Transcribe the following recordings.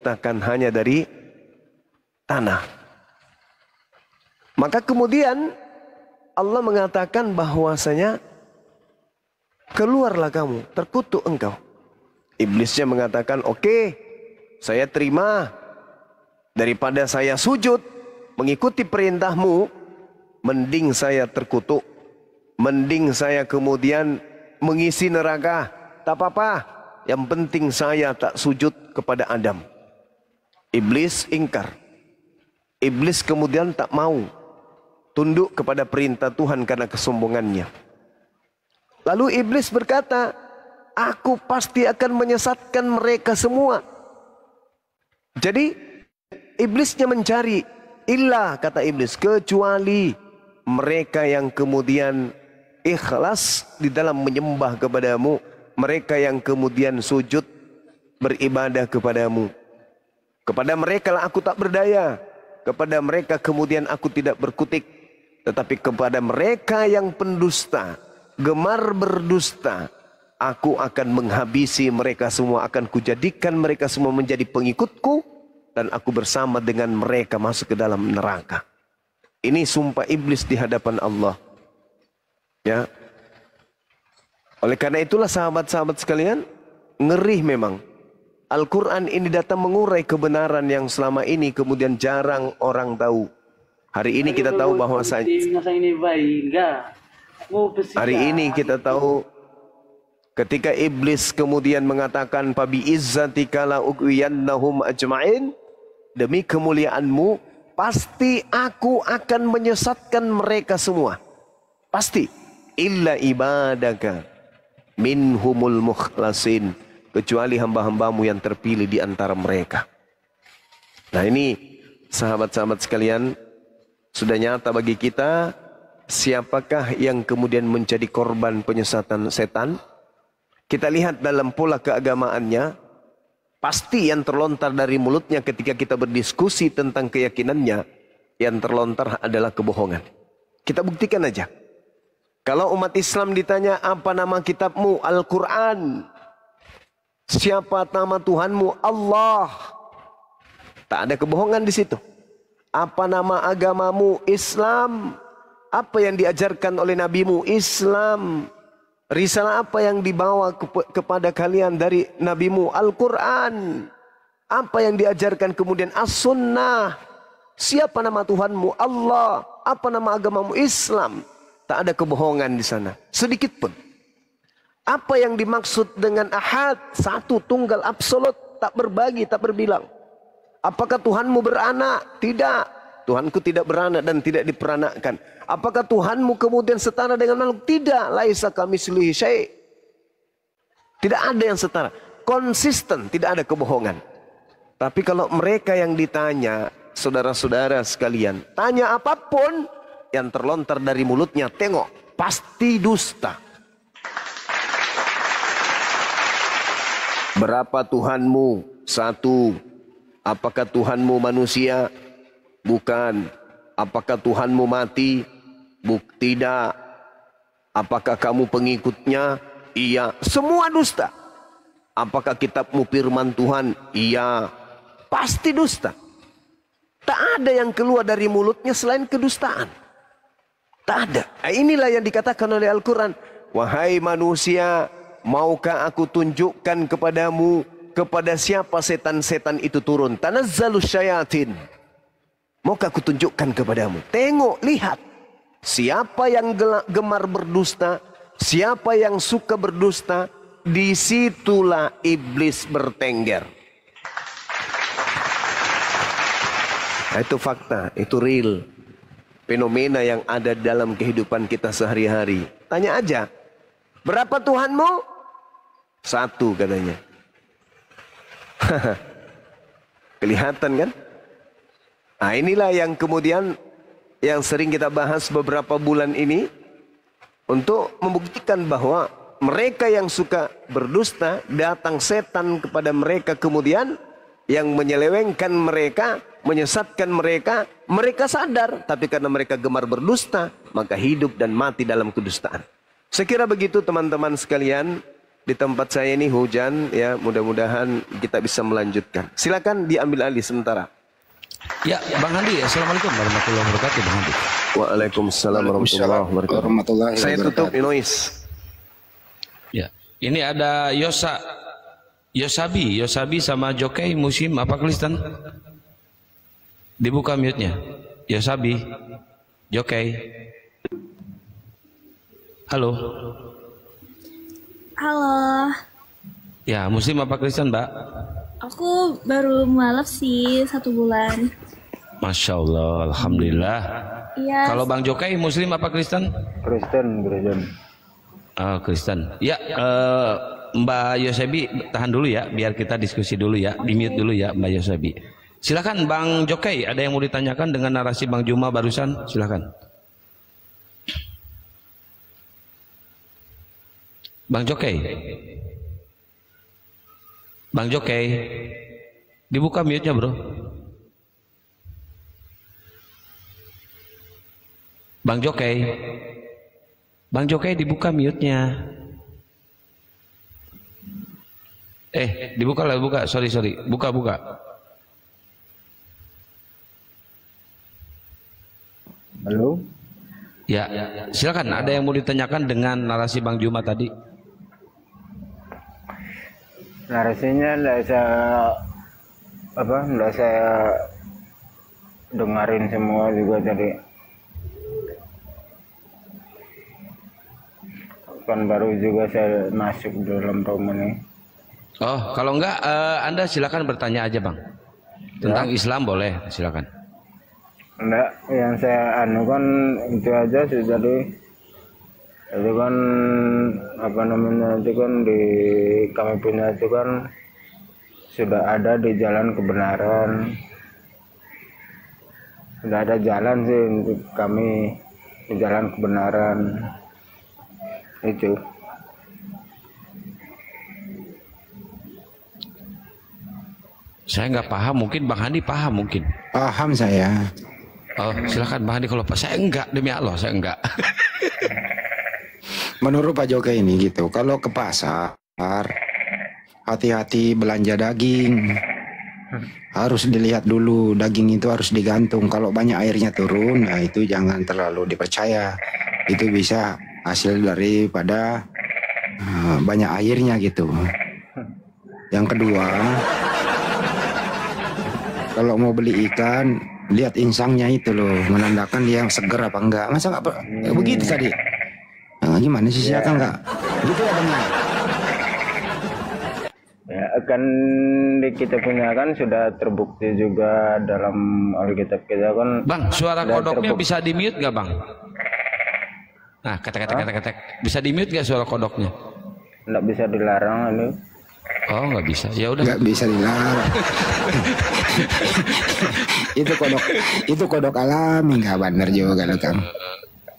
diciptakan hanya dari tanah. Maka kemudian Allah mengatakan bahwasanya keluarlah kamu, terkutuk engkau. Iblisnya mengatakan, oke, saya terima. Daripada saya sujud mengikuti perintahmu, mending saya terkutuk. Mending saya kemudian mengisi neraka. Tak apa-apa, yang penting saya tak sujud kepada Adam. Iblis ingkar. Iblis kemudian tak mau tunduk kepada perintah Tuhan karena kesombongannya. Lalu iblis berkata, aku pasti akan menyesatkan mereka semua. Jadi iblisnya mencari, illa kata iblis, kecuali mereka yang kemudian ikhlas di dalam menyembah kepadamu, mereka yang kemudian sujud beribadah kepadamu. Kepada mereka lah aku tak berdaya, kepada mereka kemudian aku tidak berkutik, tetapi kepada mereka yang pendusta, gemar berdusta, aku akan menghabisi mereka semua, akan kujadikan mereka semua menjadi pengikutku, dan aku bersama dengan mereka masuk ke dalam neraka. Ini sumpah iblis di hadapan Allah. Ya. Oleh karena itulah sahabat-sahabat sekalian, ngeri memang. Al-Quran ini datang mengurai kebenaran yang selama ini kemudian jarang orang tahu. Hari ini kita tahu bahwasanya ketika iblis kemudian mengatakan fabi izzatika la ughwiyannahum ajma'in, demi kemuliaanmu pasti aku akan menyesatkan mereka semua. Pasti. Illa ibadaka minhumul mukhlasin, kecuali hamba-hambamu yang terpilih di antara mereka. Nah ini sahabat-sahabat sekalian, sudah nyata bagi kita siapakah yang kemudian menjadi korban penyesatan setan. Kita lihat dalam pola keagamaannya, pasti yang terlontar dari mulutnya ketika kita berdiskusi tentang keyakinannya, yang terlontar adalah kebohongan. Kita buktikan aja. Kalau umat Islam ditanya apa nama kitabmu, Al-Quran. Siapa nama Tuhanmu, Allah. Tak ada kebohongan di situ. Apa nama agamamu, Islam. Apa yang diajarkan oleh nabimu, Islam. Risalah apa yang dibawa kepada kalian dari nabimu, Al-Quran. Apa yang diajarkan kemudian As-Sunnah. Siapa nama Tuhanmu, Allah. Apa nama agamamu, Islam. Tak ada kebohongan di sana, sedikit pun. Apa yang dimaksud dengan ahad, satu, tunggal, absolut, tak berbagi, tak berbilang. Apakah Tuhanmu beranak? Tidak. Tuhanku tidak beranak dan tidak diperanakkan. Apakah Tuhanmu kemudian setara dengan makhluk? Tidak. Laisa kamitslihi syai'. Tidak ada yang setara. Konsisten, tidak ada kebohongan. Tapi kalau mereka yang ditanya, saudara-saudara sekalian, tanya apapun yang terlontar dari mulutnya, tengok, pasti dusta. Berapa Tuhanmu? Satu. Apakah Tuhanmu manusia? Bukan. Apakah Tuhanmu mati? Tidak. Apakah kamu pengikutnya? Iya. Semua dusta. Apakah kitabmu firman Tuhan? Iya. Pasti dusta. Tak ada yang keluar dari mulutnya selain kedustaan. Tak ada. Inilah yang dikatakan oleh Al-Quran. Wahai manusia, maukah aku tunjukkan kepadamu kepada siapa setan-setan itu turun? Tanazzalus syayatin. Maukah aku tunjukkan kepadamu? Tengok, lihat. Siapa yang gemar berdusta, siapa yang suka berdusta, disitulah iblis bertengger. Nah, itu fakta, itu real. Fenomena yang ada dalam kehidupan kita sehari-hari. Tanya aja, berapa Tuhanmu? Satu katanya. Kelihatan kan? Nah inilah yang kemudian yang sering kita bahas beberapa bulan ini. Untuk membuktikan bahwa mereka yang suka berdusta, datang setan kepada mereka kemudian yang menyelewengkan mereka, menyesatkan mereka, mereka sadar. Tapi karena mereka gemar berdusta, maka hidup dan mati dalam kedustaan. Saya kira begitu teman-teman sekalian. di tempat saya ini hujan ya, mudah-mudahan kita bisa melanjutkan. Silakan diambil alih sementara. Ya, Bang Handi, Assalamualaikum warahmatullahi wabarakatuh, Bang Handi. Waalaikumsalam warahmatullahi wabarakatuh. Saya tutup noise. Ya, ini ada Yosabi sama Jokei, Muslim apa Kristen? Dibuka mute-nya. Yosabi, Jokei. Halo. Halo, Ya, Muslim apa Kristen, Mbak? aku baru mualaf sih 1 bulan. Masya Allah, Alhamdulillah. Iya. Kalau Bang Jokei, Muslim apa Kristen? Kristen. Oh, Kristen. Ya, Mbak Yosebi tahan dulu ya, biar kita diskusi dulu ya, di mute dulu ya Mbak Yosebi. Silakan Bang Jokei, ada yang mau ditanyakan dengan narasi Bang Juma barusan? Silakan. Bang Jokei. Bang Jokei. Dibuka mute-nya, Bro. Bang Jokei. Bang Jokei dibuka mute-nya. Dibuka lah, buka. Sorry. Buka. Halo. Ya, silakan. Ada yang mau ditanyakan dengan narasi Bang Juma tadi? Narasinya enggak saya dengarin semua juga tadi. Kan baru juga saya masuk dalam rumah ini. Oh, kalau enggak Anda silakan bertanya aja, Bang. Tentang Islam boleh, silakan. Enggak, yang saya kan itu aja sih tadi. Itu kan itu kan di kami punya itu kan sudah ada di jalan kebenaran. Sudah ada jalan sih untuk kami di jalan kebenaran. Itu. Saya nggak paham, mungkin Bang Handi paham mungkin. Paham saya. Oh, silakan Bang Handi kalau saya enggak, demi Allah saya enggak. Menurut Pak Jokowi ini gitu, kalau ke pasar hati-hati belanja daging. Harus dilihat dulu, daging itu harus digantung. Kalau banyak airnya turun, nah itu jangan terlalu dipercaya. Itu bisa hasil daripada banyak airnya gitu. Yang kedua, kalau mau beli ikan, lihat insangnya itu loh, menandakan dia seger apa enggak. Masa nggak begitu tadi? Nah, gimana sih, silakan enggak? Gitu ya benar. Ya, kan di kita punya kan sudah terbukti juga dalam Alkitab kita kan. Bang, suara kodoknya bisa di mute nggak, Bang? Nah, ketek. Bisa di mute nggak suara kodoknya? Nggak bisa dilarang ini. Oh, nggak bisa. Ya udah. Nggak bisa dilarang. itu kodok alami, nggak benar juga lo Kang.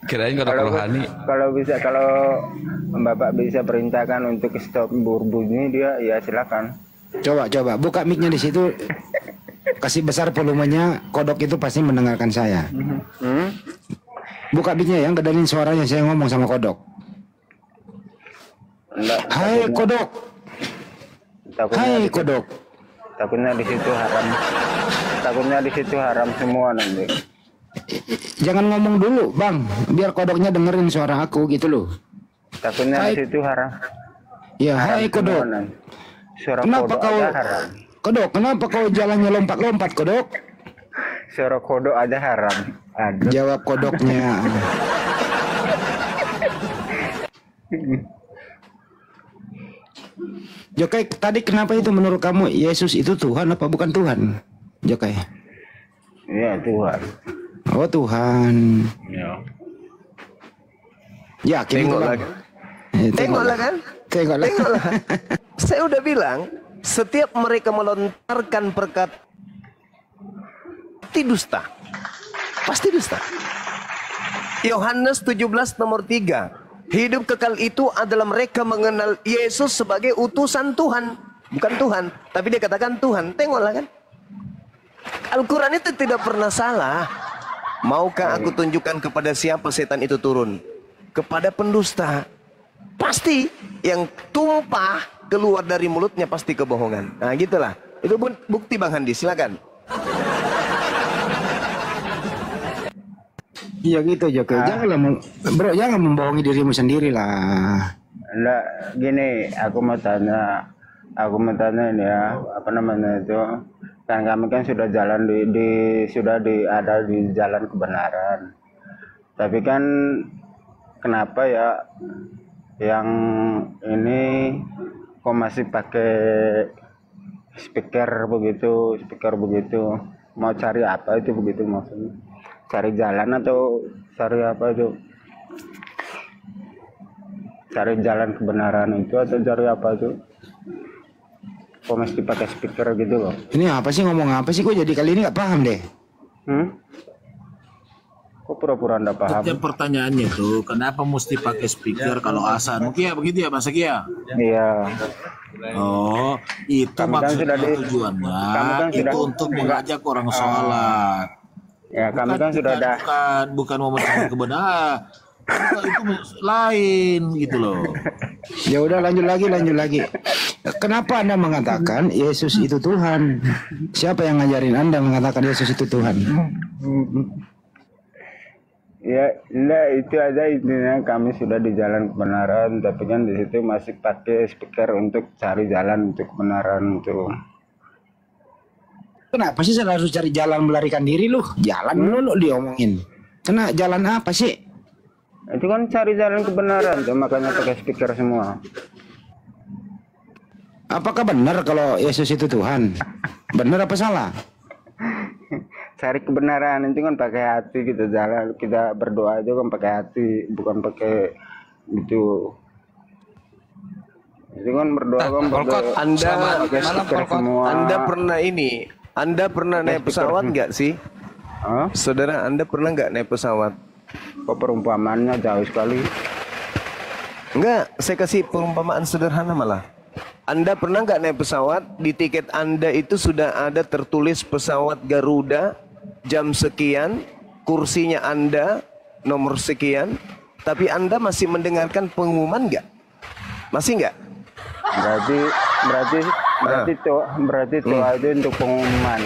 Kirain kodok rohani. Kalau Bapak bisa perintahkan untuk stop berbunyi dia, ya silakan. Coba buka mic-nya di situ. Kasih besar volumenya, kodok itu pasti mendengarkan saya. Buka mic-nya ya, gedein suaranya, saya ngomong sama kodok. Hai kodok. Hai kodok. Takutnya di situ haram semua nanti. Jangan ngomong dulu, Bang, biar kodoknya dengerin suara aku gitu loh. Takutnya di situ haram. Ya, hai kodok. Suara Kenapa kodok kau aja haram. Kodok, kenapa kau jalannya lompat-lompat, kodok? Suara kodok aja haram. Aduh. Jawab kodoknya. Jokai, tadi kenapa itu menurut kamu Yesus itu Tuhan apa bukan Tuhan? Jokai. Iya, Tuhan. Oh, Tuhan. Ya. Yakin itu, Bang? Tengoklah kan? Tengoklah. Saya udah bilang, setiap mereka melontarkan perkataan pasti dusta. Yohanes 17 nomor 3. Hidup kekal itu adalah mereka mengenal Yesus sebagai utusan Tuhan, bukan Tuhan, tapi dia katakan Tuhan. Tengoklah kan? Al-Quran itu tidak pernah salah. Maukah aku tunjukkan kepada siapa setan itu turun? Kepada pendusta. pasti yang tumpah keluar dari mulutnya pasti kebohongan. Nah gitulah. Itu bukti Bang Handi, silakan. Iya gitu Joko. Janganlah bro, jangan membohongi dirimu sendiri lah. Enggak, gini, aku mau tanya ini ya, apa namanya itu? Kan kami kan sudah jalan ada di jalan kebenaran. Tapi kan kenapa ya yang ini kok masih pakai speaker begitu? Mau cari apa itu begitu maksudnya? Cari jalan atau cari apa itu? Cari jalan kebenaran itu atau cari apa itu? Kok mesti pakai speaker gitu loh? Ini apa sih, ngomong apa sih? Kok jadi kali ini nggak paham deh. Kok pura-pura anda paham? Setiap pertanyaannya tuh, kenapa mesti pakai speaker kalau azan? Kia begitu ya Mas Kia? Iya. Oh, itu Kami kan maksudnya sudah tujuannya kami kan itu sudah- untuk mengajak orang sholat. Ya kami kan sudah ada. Bukan mau mencari kebenaran. Itu lain gitu loh. Ya udah lanjut lagi. Kenapa Anda mengatakan Yesus itu Tuhan? Siapa yang ngajarin Anda mengatakan Yesus itu Tuhan? Ya, enggak, itu aja intinya kami sudah di jalan kebenaran, tapi kan di situ masih pakai speaker untuk cari jalan untuk kebenaran itu. Kenapa sih selalu cari jalan melarikan diri lu? Jalan lu diomongin. Kena jalan apa sih? Itu kan cari jalan kebenaran tuh, makanya pakai speaker semua. Apakah benar kalau Yesus itu Tuhan? Benar apa salah? Cari kebenaran itu kan pakai hati, kita jalan, kita berdoa itu kan pakai hati, bukan pakai gitu. Itu kan berdoa kan pakai Anda pakai speaker semua. Anda pernah naik pesawat nggak sih? Hah? Saudara, Anda pernah nggak naik pesawat? Kok perumpamaannya jauh sekali? Enggak, saya kasih perumpamaan sederhana malah. Anda pernah nggak naik pesawat, di tiket Anda itu sudah ada tertulis pesawat Garuda, jam sekian, kursinya Anda, nomor sekian, tapi Anda masih mendengarkan pengumuman nggak? Masih nggak? Berarti itu aja untuk pengumuman.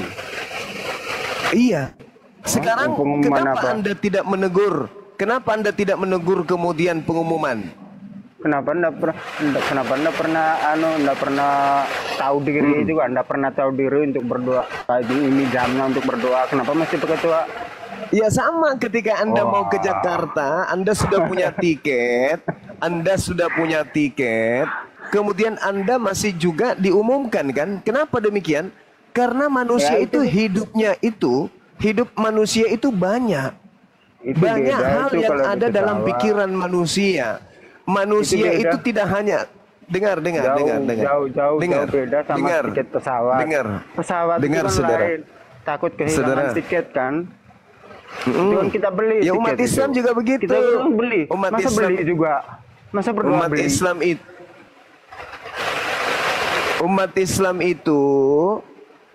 Iya. Sekarang pengumuman kenapa apa? Anda tidak menegur? Kenapa Anda tidak menegur kemudian pengumuman? Kenapa anda pernah tahu diri itu kan? Anda pernah tahu diri untuk berdoa? Ini jamnya untuk berdoa. Kenapa mesti pakai doa? Ya sama ketika Anda mau ke Jakarta, Anda sudah punya tiket, kemudian Anda masih juga diumumkan kan? Kenapa demikian? Karena manusia Ya, itu hidup manusia itu banyak. Itu Banyak beda hal itu yang kalau di ada dalam pesawat. pikiran manusia. Manusia beda. itu tidak hanya dengar. Jauh beda sama tiket pesawat. Pesawat dengar, itu kan saudara. lain. Takut kehilangan Saudara. tiket kan? Itu kan kita beli. Ya, umat tiket Islam itu. juga begitu. Kita kan beli. Umat Masa Islam- beli juga? Masa berdoa Umat beli? Umat Islam itu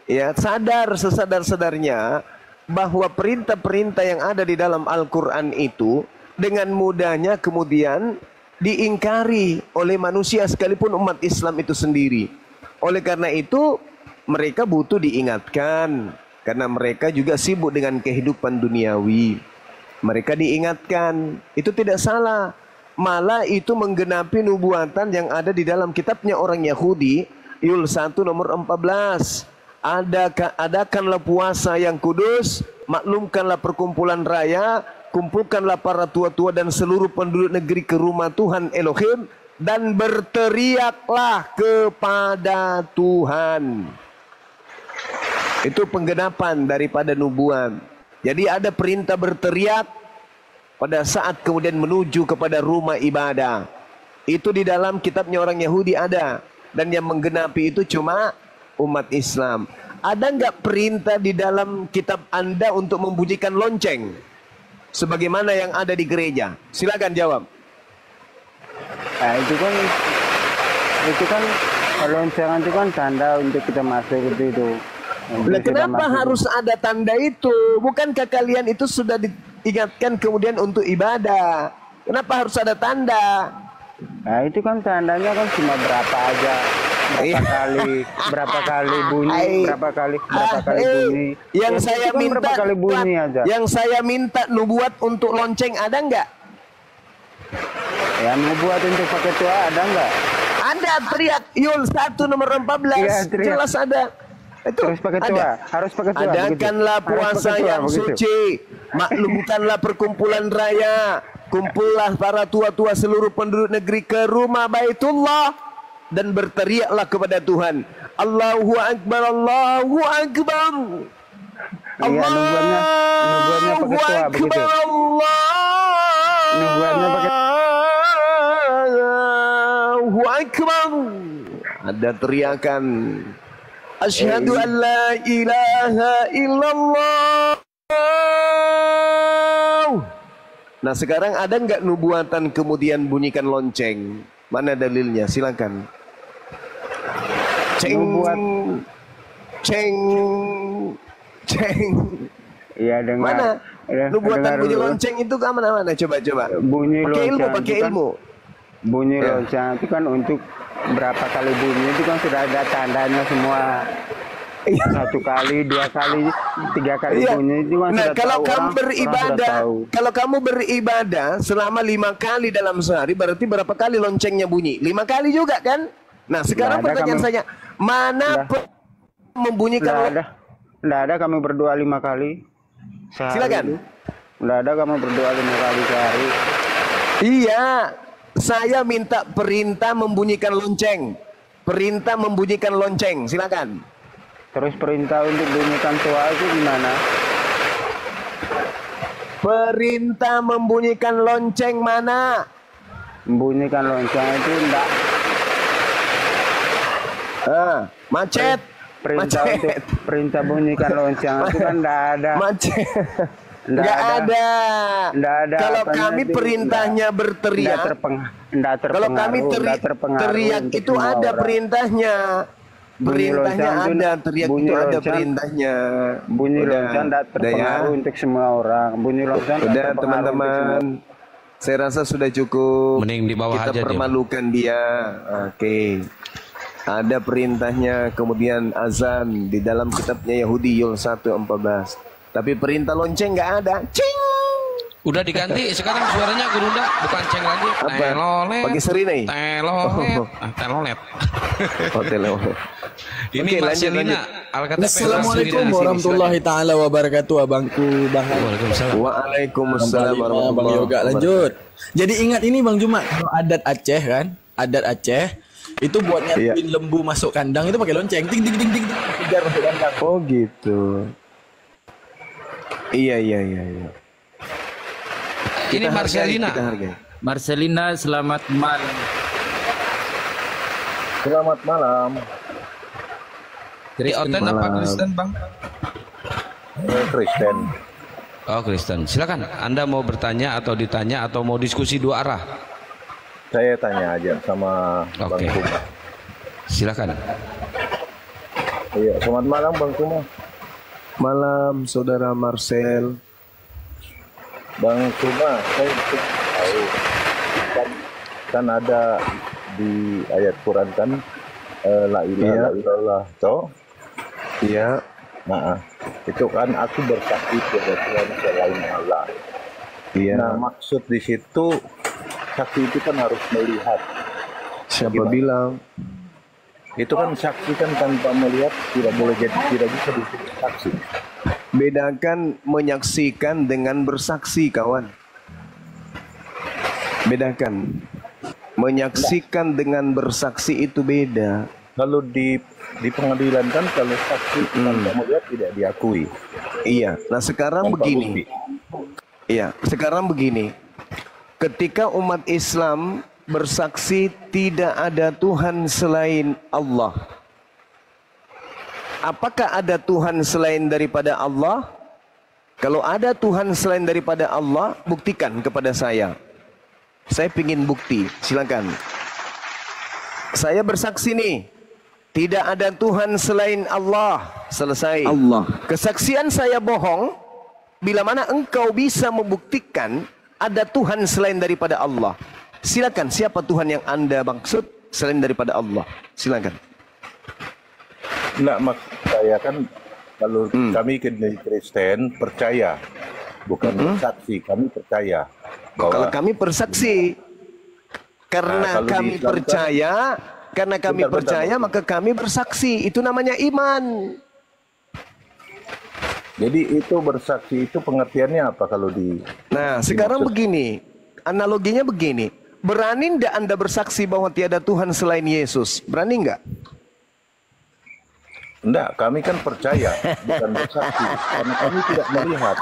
ya sadar sesadar-sadarnya bahwa perintah-perintah yang ada di dalam Al-Quran itu dengan mudahnya kemudian diingkari oleh manusia sekalipun umat Islam itu sendiri. Oleh karena itu mereka butuh diingatkan karena mereka juga sibuk dengan kehidupan duniawi. Mereka diingatkan, itu tidak salah. Malah itu menggenapi nubuatan yang ada di dalam kitabnya orang Yahudi, Yul 1 nomor 14. Adakanlah puasa yang kudus, maklumkanlah perkumpulan raya, kumpulkanlah para tua-tua dan seluruh penduduk negeri ke rumah Tuhan Elohim, dan berteriaklah kepada Tuhan. Itu penggenapan daripada nubuat. Jadi ada perintah berteriak pada saat kemudian menuju kepada rumah ibadah. Itu di dalam kitabnya orang Yahudi ada. Dan yang menggenapi itu cuma umat Islam. Ada nggak perintah di dalam kitab Anda untuk membunyikan lonceng? Sebagaimana yang ada di gereja. Silakan jawab. Nah, itu kan loncengan itu kan tanda untuk kita masuk itu. Nah, kenapa harus ada tanda itu? Bukankah kalian itu sudah diingatkan kemudian untuk ibadah? Kenapa harus ada tanda? Nah itu kan tandanya kan cuma berapa aja, berapa kali bunyi, berapa kali bunyi. Yang saya kan minta, berapa kali bunyi aja. yang saya minta nubuat untuk lonceng ada nggak? Ya nubuat untuk pakai tua ada nggak? Ada, teriak Yul 1 nomor 14. Iya, teriak. Jelas ada. Itu Terus pakai tua, ada. harus pakai tua. Adakanlah begitu. Harus puasa pakai tua, yang begitu. suci, maklumkanlah perkumpulan raya, kumpullah para tua-tua seluruh penduduk negeri ke rumah Baitullah dan berteriaklah kepada Tuhan, Allahu Akbar, Allahu Akbar. Iya, nubuatnya pakai tua begitu. Nubuatnya pakai Allahu Akbar. Ada teriakan, Asyhadu an la ilaha illallah. Nah sekarang ada nggak nubuatan kemudian bunyikan lonceng? Mana dalilnya? Silakan. Ceng, Nubuat. ceng, ceng. Iya dengar. Mana? Ya, Nubuatan dengar bunyi dulu. lonceng itu ke mana? Coba. Bunyi Pakai ilmu, lonceng pakai itu kan- ilmu. Bunyi Ya. lonceng itu kan untuk berapa kali bunyi itu kan sudah ada tandanya semua. Satu kali, 2 kali, 3 kali Iya. bunyi itu kan Nah, sudah kalau tahu, kamu orang beribadah, sudah tahu. kalau kamu beribadah selama 5 kali dalam sehari, berarti berapa kali loncengnya bunyi? 5 kali juga kan? Nah, sekarang Nggak ada pertanyaan kami- saya, mana Nggak. membunyikan Nggak ada kami berdoa 5 kali sehari. Silakan. itu. Nggak ada kami berdoa 5 kali sehari. Iya, saya minta perintah membunyikan lonceng. Perintah membunyikan lonceng, silakan. Terus perintah untuk bunyikan tua itu gimana? Perintah membunyikan lonceng mana? Bunyikan lonceng itu enggak. Macet. Perintah Macet. untuk perintah bunyikan lonceng itu kan enggak ada. Macet. Nggak Nggak ada. ada. Nggak ada Kalau apanya kami itu, perintahnya berteriak. Kalau kami teriak untuk itu semua ada orang. perintahnya. Bunyi Perintahnya lonceng itu- ada, teriak bunyi itu ada lonceng- perintahnya. Bunyi Udah, lonceng tidak udah ya. terpengaruh untuk semua orang. Bunyi lonceng nggak Udah terpengaruh untuk teman-teman, semua. saya rasa sudah cukup. Mending di bawah Kita aja dia. permalukan dia. Oke. Ada perintahnya, kemudian azan di dalam kitabnya Yahudi Yul 1:14. Tapi perintah lonceng nggak ada. Cing. Udah diganti sekarang suaranya gerunda bukan ceng lagi. Apa? Telolet. Pakai serinai? Telolet. Oh. Telolet. Hotel. Ini Oke, lanjut, Marcelina Alkatep. Assalamualaikum warahmatullahi taala wabarakatuh, abangku Bang Han. Waalaikumsalam. Waalaikumsalam Bang warahmatullahi Yoga wabarakatuh. lanjut. Jadi ingat ini Bang Jumat, kalau adat Aceh kan, adat Aceh itu buat nyatuin lembu masuk kandang itu pakai lonceng, ting ting ting ting, kejar masuk kandang. Oh gitu. Iya. Ini Kita Marcelina. hargai. Marcelina, selamat malam. Selamat malam. Di Oten apa Kristen, Bang? Kristen. Oh, Kristen. Silakan. Anda mau bertanya atau ditanya atau mau diskusi dua arah? Saya tanya aja sama Oke. Bang Kuma. Silakan. Iya, selamat malam Bang Kuma. Malam saudara Marcel. Bang Kuma, saya tahu kan ada di ayat Quran kan la ilaha illallah toh. Iya. Nah, itu kan aku bersaksi kepada Tuhan selain Allah. Iya. Nah, maksud di situ saksi itu kan harus melihat. Siapa Gimana? bilang? Itu kan saksi kan tanpa melihat tidak boleh jadi, tidak bisa disebut saksi. Bedakan menyaksikan dengan bersaksi, kawan. Bedakan. Menyaksikan dengan bersaksi itu beda. Kalau di pengadilan kan kalau saksi tanpa melihat tidak diakui. Iya. Nah sekarang Tanpa begini. bukti. Iya. Sekarang begini. Ketika umat Islam bersaksi tidak ada Tuhan selain Allah. Apakah ada Tuhan selain daripada Allah? Kalau ada Tuhan selain daripada Allah, buktikan kepada saya. Saya ingin bukti, silakan. Saya bersaksi nih, tidak ada Tuhan selain Allah. Selesai. Allah. Kesaksian saya bohong, bila mana engkau bisa membuktikan ada Tuhan selain daripada Allah. Silakan, siapa Tuhan yang Anda maksud selain daripada Allah? Silakan. Enggak, maksud saya kan kalau kami Kristen percaya, bukan bersaksi, kami percaya. Bahwa, Kalau kami bersaksi, karena kalau kami di Islam percaya, karena kami Bentar, percaya bentar. maka kami bersaksi. Itu namanya iman. Jadi itu bersaksi itu pengertiannya apa kalau di... Nah, sekarang dimaksud? begini, analoginya begini. Berani ndak Anda bersaksi bahwa tiada Tuhan selain Yesus? Berani nggak? Enggak, kami kan percaya, bukan bersaksi. Karena kami tidak melihat.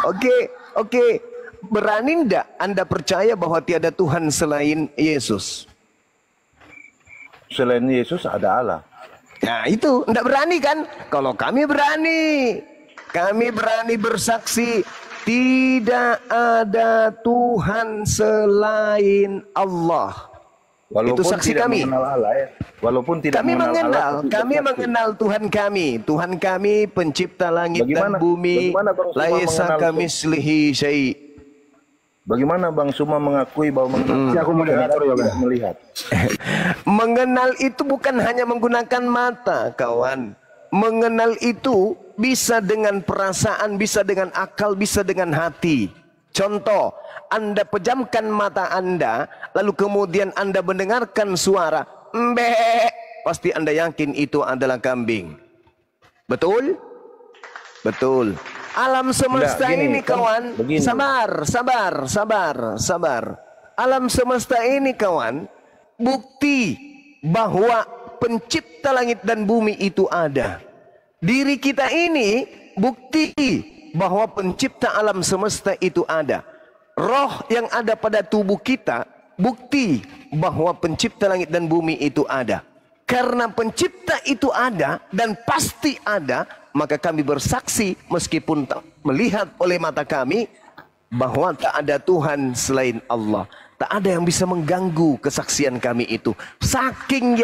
Oke. Berani ndak Anda percaya bahwa tiada Tuhan selain Yesus? Selain Yesus ada Allah. Nah itu, ndak berani kan? Kalau kami berani. Kami berani bersaksi tidak ada Tuhan selain Allah. Walaupun Itu saksi tidak kami. mengenal Allah ya. Walaupun tidak Kami mengenal mengenal, Allah, tapi kami bersaksi. mengenal Tuhan kami. Tuhan kami pencipta langit dan Bagaimana- bumi. bagaimana Bang Suma Laisa mengenal kamislihi syai'. Bagaimana Bang Suma mengakui bahwa tidak melihat? Mengenal itu bukan hanya menggunakan mata, kawan. Mengenal itu bisa dengan perasaan, bisa dengan akal, bisa dengan hati. Contoh, Anda pejamkan mata Anda, lalu kemudian Anda mendengarkan suara mbek, pasti Anda yakin itu adalah kambing. Betul? Betul. Alam semesta Enggak, gini, ini kan kawan, begini. sabar. Alam semesta ini kawan, bukti bahwa pencipta langit dan bumi itu ada. Diri kita ini bukti bahwa pencipta alam semesta itu ada. Roh yang ada pada tubuh kita bukti bahwa pencipta langit dan bumi itu ada. Karena pencipta itu ada dan pasti ada, maka kami bersaksi meskipun tak melihat oleh mata kami bahwa tak ada Tuhan selain Allah. Tak ada yang bisa mengganggu kesaksian kami itu. Saking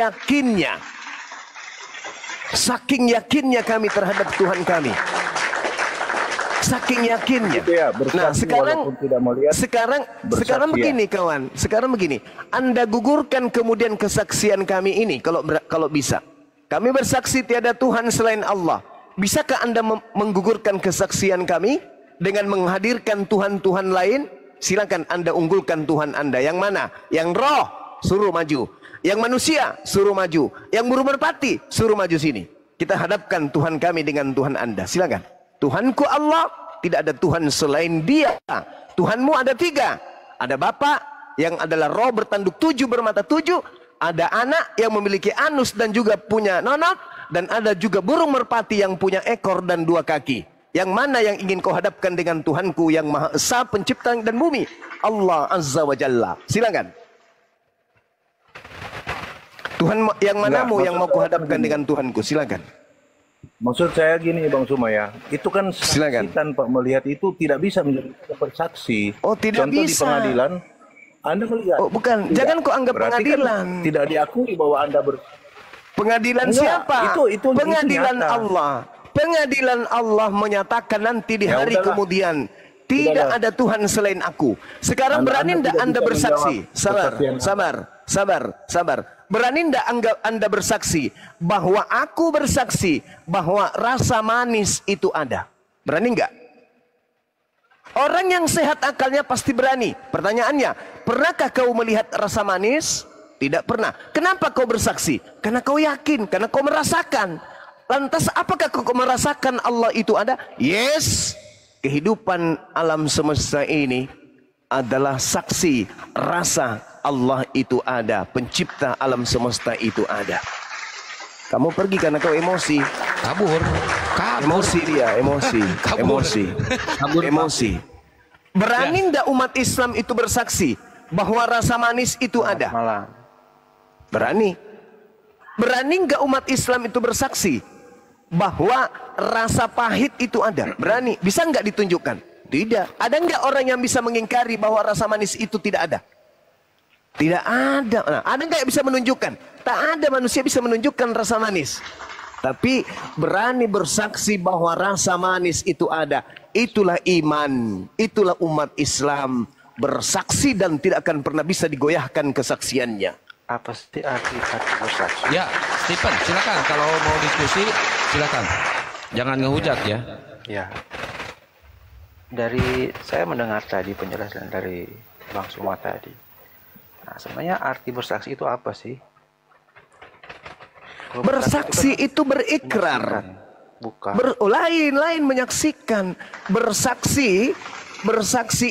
yakinnya kami terhadap Tuhan kami. Saking yakinnya. Itu ya, bersaksi Nah, sekarang walaupun tidak melihat, sekarang bersaksi ya. begini kawan. Sekarang begini. Anda gugurkan kemudian kesaksian kami ini kalau bisa. Kami bersaksi tiada Tuhan selain Allah. Bisakah Anda menggugurkan kesaksian kami dengan menghadirkan Tuhan-Tuhan lain? Silakan Anda unggulkan Tuhan Anda. Yang mana? Yang roh, suruh maju. Yang manusia, suruh maju. Yang burung merpati, suruh maju sini. Kita hadapkan Tuhan kami dengan Tuhan Anda. Silakan. Tuhanku Allah, tidak ada Tuhan selain Dia. Tuhanmu ada 3. Ada Bapa yang adalah roh bertanduk 7 bermata 7. Ada anak yang memiliki anus dan juga punya nonot. Dan ada juga burung merpati yang punya ekor dan 2 kaki. Yang mana yang ingin kau hadapkan dengan Tuhanku yang Maha Esa, pencipta langit dan bumi? Allah Azza wa Jalla. Silakan. Tuhan yang manamu yang mau kau hadapkan dengan Tuhanku? Silakan. Maksud saya gini Bang Suma ya, itu kan Silakan. saksi tanpa melihat itu tidak bisa menjadi saksi. Oh, tidak Contoh bisa. di pengadilan, Anda melihat. Oh, bukan. Tidak. Jangan kau anggap Berarti pengadilan. Kan tidak diakui bahwa Anda Pengadilan Enggak, siapa? itu Pengadilan nyata. Allah. Pengadilan Allah menyatakan nanti di Ya hari udahlah. kemudian tidak Udahlah. ada Tuhan selain aku. Sekarang berani Anda ndak tidak Anda bisa bersaksi? menjawab Sabar. Berani ndak Anda bersaksi bahwa aku bersaksi bahwa rasa manis itu ada? Berani nggak? Orang yang sehat akalnya pasti berani. Pertanyaannya, pernahkah kau melihat rasa manis? Tidak pernah. Kenapa kau bersaksi? Karena kau yakin, karena kau merasakan. Lantas apakah kau merasakan Allah itu ada? Yes. Kehidupan alam semesta ini adalah saksi rasa Allah itu ada. Pencipta alam semesta itu ada. Kamu pergi karena kau emosi. Kabur. Emosi dia, emosi. Kabur. Emosi. Berani ndak umat Islam itu bersaksi bahwa rasa manis itu ada? Malam. Berani. Berani nggak umat Islam itu bersaksi bahwa rasa pahit itu ada? Berani. Bisa nggak ditunjukkan? Tidak. Ada nggak orang yang bisa mengingkari bahwa rasa manis itu tidak ada? Tidak ada. Nah, ada nggak yang bisa menunjukkan? Tak ada manusia bisa menunjukkan rasa manis. Tapi berani bersaksi bahwa rasa manis itu ada. Itulah iman. Itulah umat Islam. bersaksi dan tidak akan pernah bisa digoyahkan kesaksiannya. Apa sih arti kata bersaksi? Ya, Stephen, silakan kalau mau diskusi silakan. Jangan ngehujat ya. Ya. Dari saya mendengar tadi penjelasan dari Bang Suma tadi. Nah, sebenarnya arti bersaksi itu apa sih? Kalau Bersaksi itu berikrar. Bukan. Lain menyaksikan. Bersaksi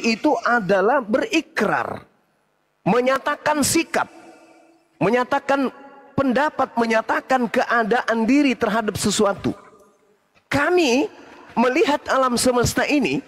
itu adalah berikrar. Menyatakan sikap. Menyatakan pendapat, menyatakan keadaan diri terhadap sesuatu. Kami melihat alam semesta ini,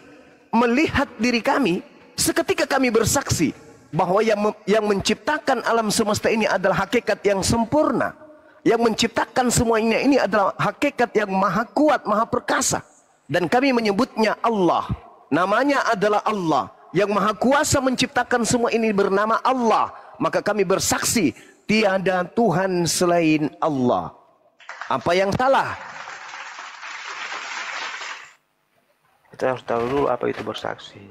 melihat diri kami, seketika kami bersaksi bahwa yang menciptakan alam semesta ini adalah hakikat yang sempurna. Yang menciptakan semuanya ini adalah hakikat yang maha kuat, maha perkasa. Dan kami menyebutnya Allah. Namanya adalah Allah. Yang maha kuasa menciptakan semua ini bernama Allah. Maka kami bersaksi, tiada Tuhan selain Allah. Apa yang salah? Kita harus tahu dulu apa itu bersaksi.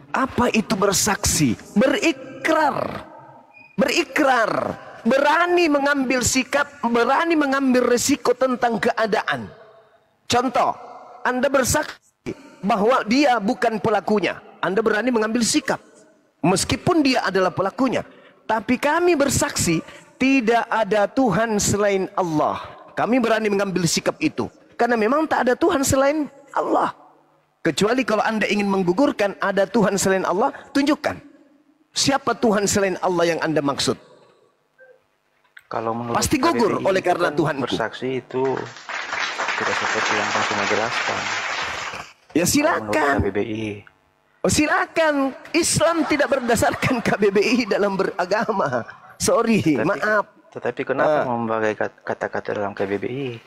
Apa itu bersaksi? Berikrar. Berikrar. Berani mengambil sikap, berani mengambil resiko tentang keadaan. Contoh, Anda bersaksi bahwa dia bukan pelakunya. Anda berani mengambil sikap. Meskipun dia adalah pelakunya. Tapi kami bersaksi, tidak ada Tuhan selain Allah. Kami berani mengambil sikap itu. Karena memang tak ada Tuhan selain Allah. Kecuali kalau Anda ingin menggugurkan ada Tuhan selain Allah, tunjukkan. Siapa Tuhan selain Allah yang Anda maksud? Kalau menurut pasti gugur oleh karena Tuhanku. Bersaksi itu tidak seperti yang Bang Suma jelaskan. Ya silakan. KBBI. Oh silakan. Islam tidak berdasarkan KBBI dalam beragama. Sorry, maaf. Tetapi kenapa memakai kata-kata dalam KBBI?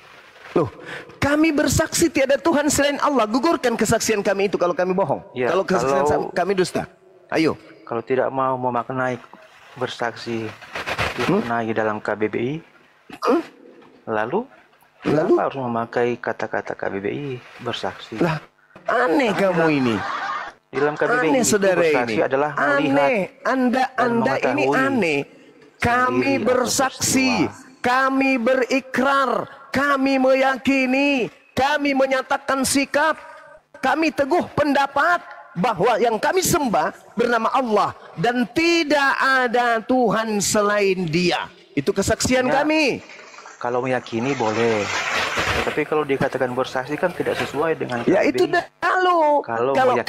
Loh, kami bersaksi tiada Tuhan selain Allah. Gugurkan kesaksian kami itu kalau kami bohong. Ya, kalau kesaksian kami dusta. Ayo. Kalau tidak mau memaknai bersaksi dimaknai dalam KBBI, lalu kenapa harus memakai kata-kata KBBI bersaksi? Lah, aneh kamu ini. Dalam KBBI aneh, saudara bersaksi ini. adalah aneh. Anda ini aneh. Kami bersaksi, kami berikrar, kami meyakini, kami menyatakan sikap, kami teguh pendapat bahwa yang kami sembah bernama Allah dan tidak ada Tuhan selain Dia. Itu kesaksian kami. Kalau meyakini boleh, tapi kalau dikatakan bersaksi kan tidak sesuai dengan ya itu kalau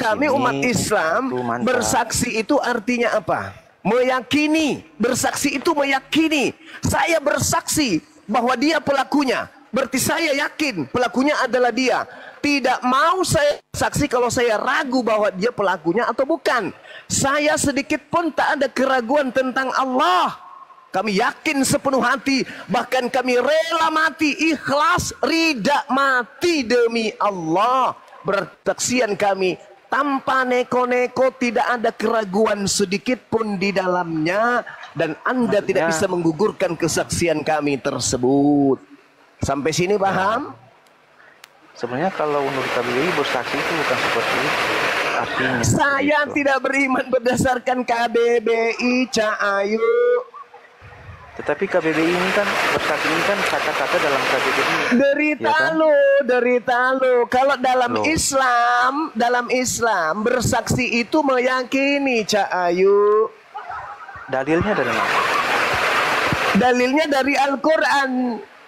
kami umat Islam itu bersaksi itu artinya apa? Meyakini. Bersaksi itu meyakini. Saya bersaksi bahwa dia pelakunya, berarti saya yakin pelakunya adalah dia. Tidak mau saya saksi kalau saya ragu bahwa dia pelakunya atau bukan. Saya sedikit pun tak ada keraguan tentang Allah. Kami yakin sepenuh hati, bahkan kami rela mati, ikhlas, ridha mati demi Allah. Bersaksian kami tanpa neko-neko, tidak ada keraguan sedikit pun di dalamnya. Dan Anda tidak bisa menggugurkan kesaksian kami tersebut. Sampai sini paham? Sebenarnya kalau menurut KBBI bersaksi itu bukan seperti itu. Artinya saya tidak beriman berdasarkan KBBI, Cak Ayu. Tetapi KBBI ini kan bersaksi ini kan kata-kata dalam KBBI. Derita lo. Kalau dalam Islam bersaksi itu meyakini, Cak Ayu. Dalilnya dari mana? Dalilnya dari Al-Quran.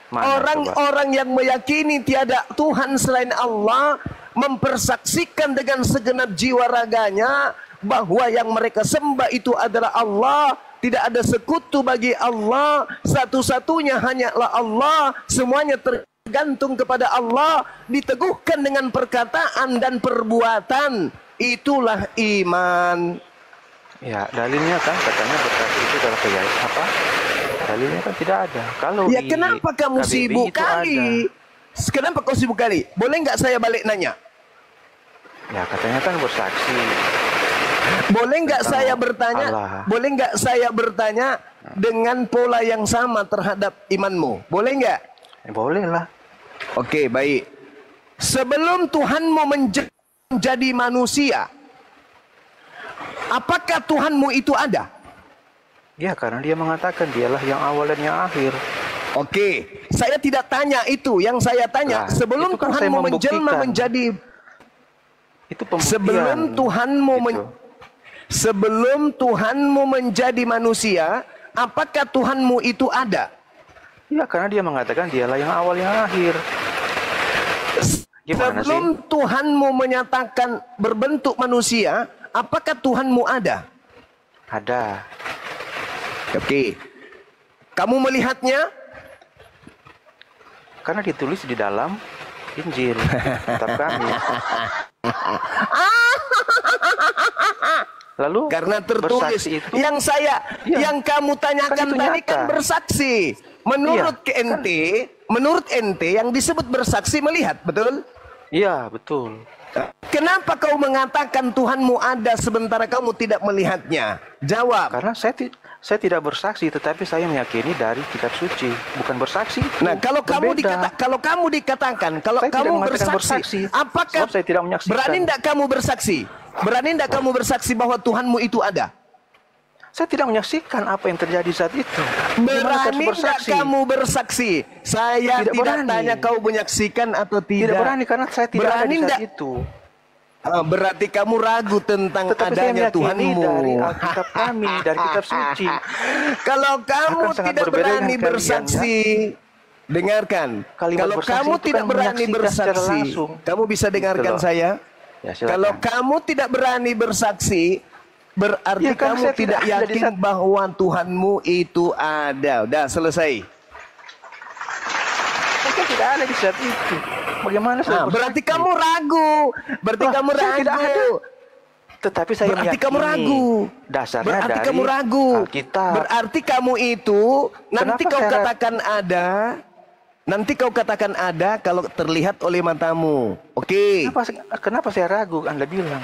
Orang-orang yang meyakini tiada Tuhan selain Allah mempersaksikan dengan segenap jiwa raganya bahwa yang mereka sembah itu adalah Allah. Tidak ada sekutu bagi Allah. Satu-satunya hanyalah Allah. Semuanya tergantung kepada Allah. Diteguhkan dengan perkataan dan perbuatan. Itulah iman. Ya, dalilnya kan katanya bersaksi itu adalah apa? Dalilnya kan tidak ada. Kalau ya kenapa kamu KBBI sibuk kali? Kenapa kau sibuk kali? Boleh nggak saya balik nanya? Ya katanya kan bersaksi. Boleh nggak saya bertanya? Allah. Boleh nggak saya bertanya dengan pola yang sama terhadap imanmu? Boleh nggak? Boleh lah. Oke, baik. Sebelum Tuhanmu menjadi manusia, Apakah Tuhanmu itu ada? Ya, karena dia mengatakan dialah yang awal dan yang akhir. Oke, saya tidak tanya itu. Yang saya tanya, Nah, sebelum itu kan saya Tuhanmu menjelma membuktikan. menjadi Itu pembuktian. Sebelum Tuhanmu menjadi manusia, apakah Tuhanmu itu ada? Ya, karena dia mengatakan dialah yang awal yang akhir. Gimana Sebelum sih? Tuhanmu menyatakan berbentuk manusia, apakah Tuhanmu ada? Ada. Oke. Kamu melihatnya? Karena ditulis di dalam Injil, kitab kami. Lalu Karena tertulis bersaksi itu, yang kamu tanyakan itu tadi nyata. kan bersaksi. Menurut Iya, menurut ente yang disebut bersaksi melihat, betul? Iya, betul. Kenapa kau mengatakan Tuhanmu ada sementara kamu tidak melihatnya? Jawab. Karena saya tidak bersaksi, tetapi saya meyakini dari kitab suci, bukan bersaksi. Nah, kalau kamu Berbeda. dikatakan, kalau Saya tidak kamu mengatakan bersaksi, bersaksi, apakah sebab saya tidak menyaksikan. berani tidak kamu bersaksi? Berani tidak kamu bersaksi bahwa Tuhanmu itu ada? Saya tidak menyaksikan apa yang terjadi saat itu. Gimana saya harus Berani tidak bersaksi? kamu bersaksi? Saya Tidak tidak berani. tanya kau menyaksikan atau tidak. Tidak berani karena saya tidak ada Berani di saat ndak? itu. Berarti kamu ragu tentang Tetapi saya adanya meyakini Tuhanmu. dari Alkitab kami, dari kitab suci. Kalau kamu Akan sangat tidak berbeda berani dengan kalian, bersaksi, dengarkan. Kalimat Kalau bersaksi kamu itu tidak kan berani menyaksikan secara bersaksi, langsung. kamu bisa dengarkan Gitu loh. saya. Ya, silakan. Kalau kamu tidak berani bersaksi, berarti Ya, kan kamu saya tidak tidak ada di yakin saat- bahwa Tuhanmu itu ada. Udah selesai. Saya tidak ada di saat itu. Bagaimana saya Nah, berarti bersaksi? kamu ragu. Berarti Wah, kamu saya tidak ragu. ada. Tetapi saya Berarti meyakini. kamu ragu. Dasarnya Berarti dari kamu ragu. Alkitab. Berarti kamu itu nanti Kenapa kau saya katakan ada. Nanti kau katakan ada kalau terlihat oleh matamu. Oke. Kenapa saya ragu? Anda bilang.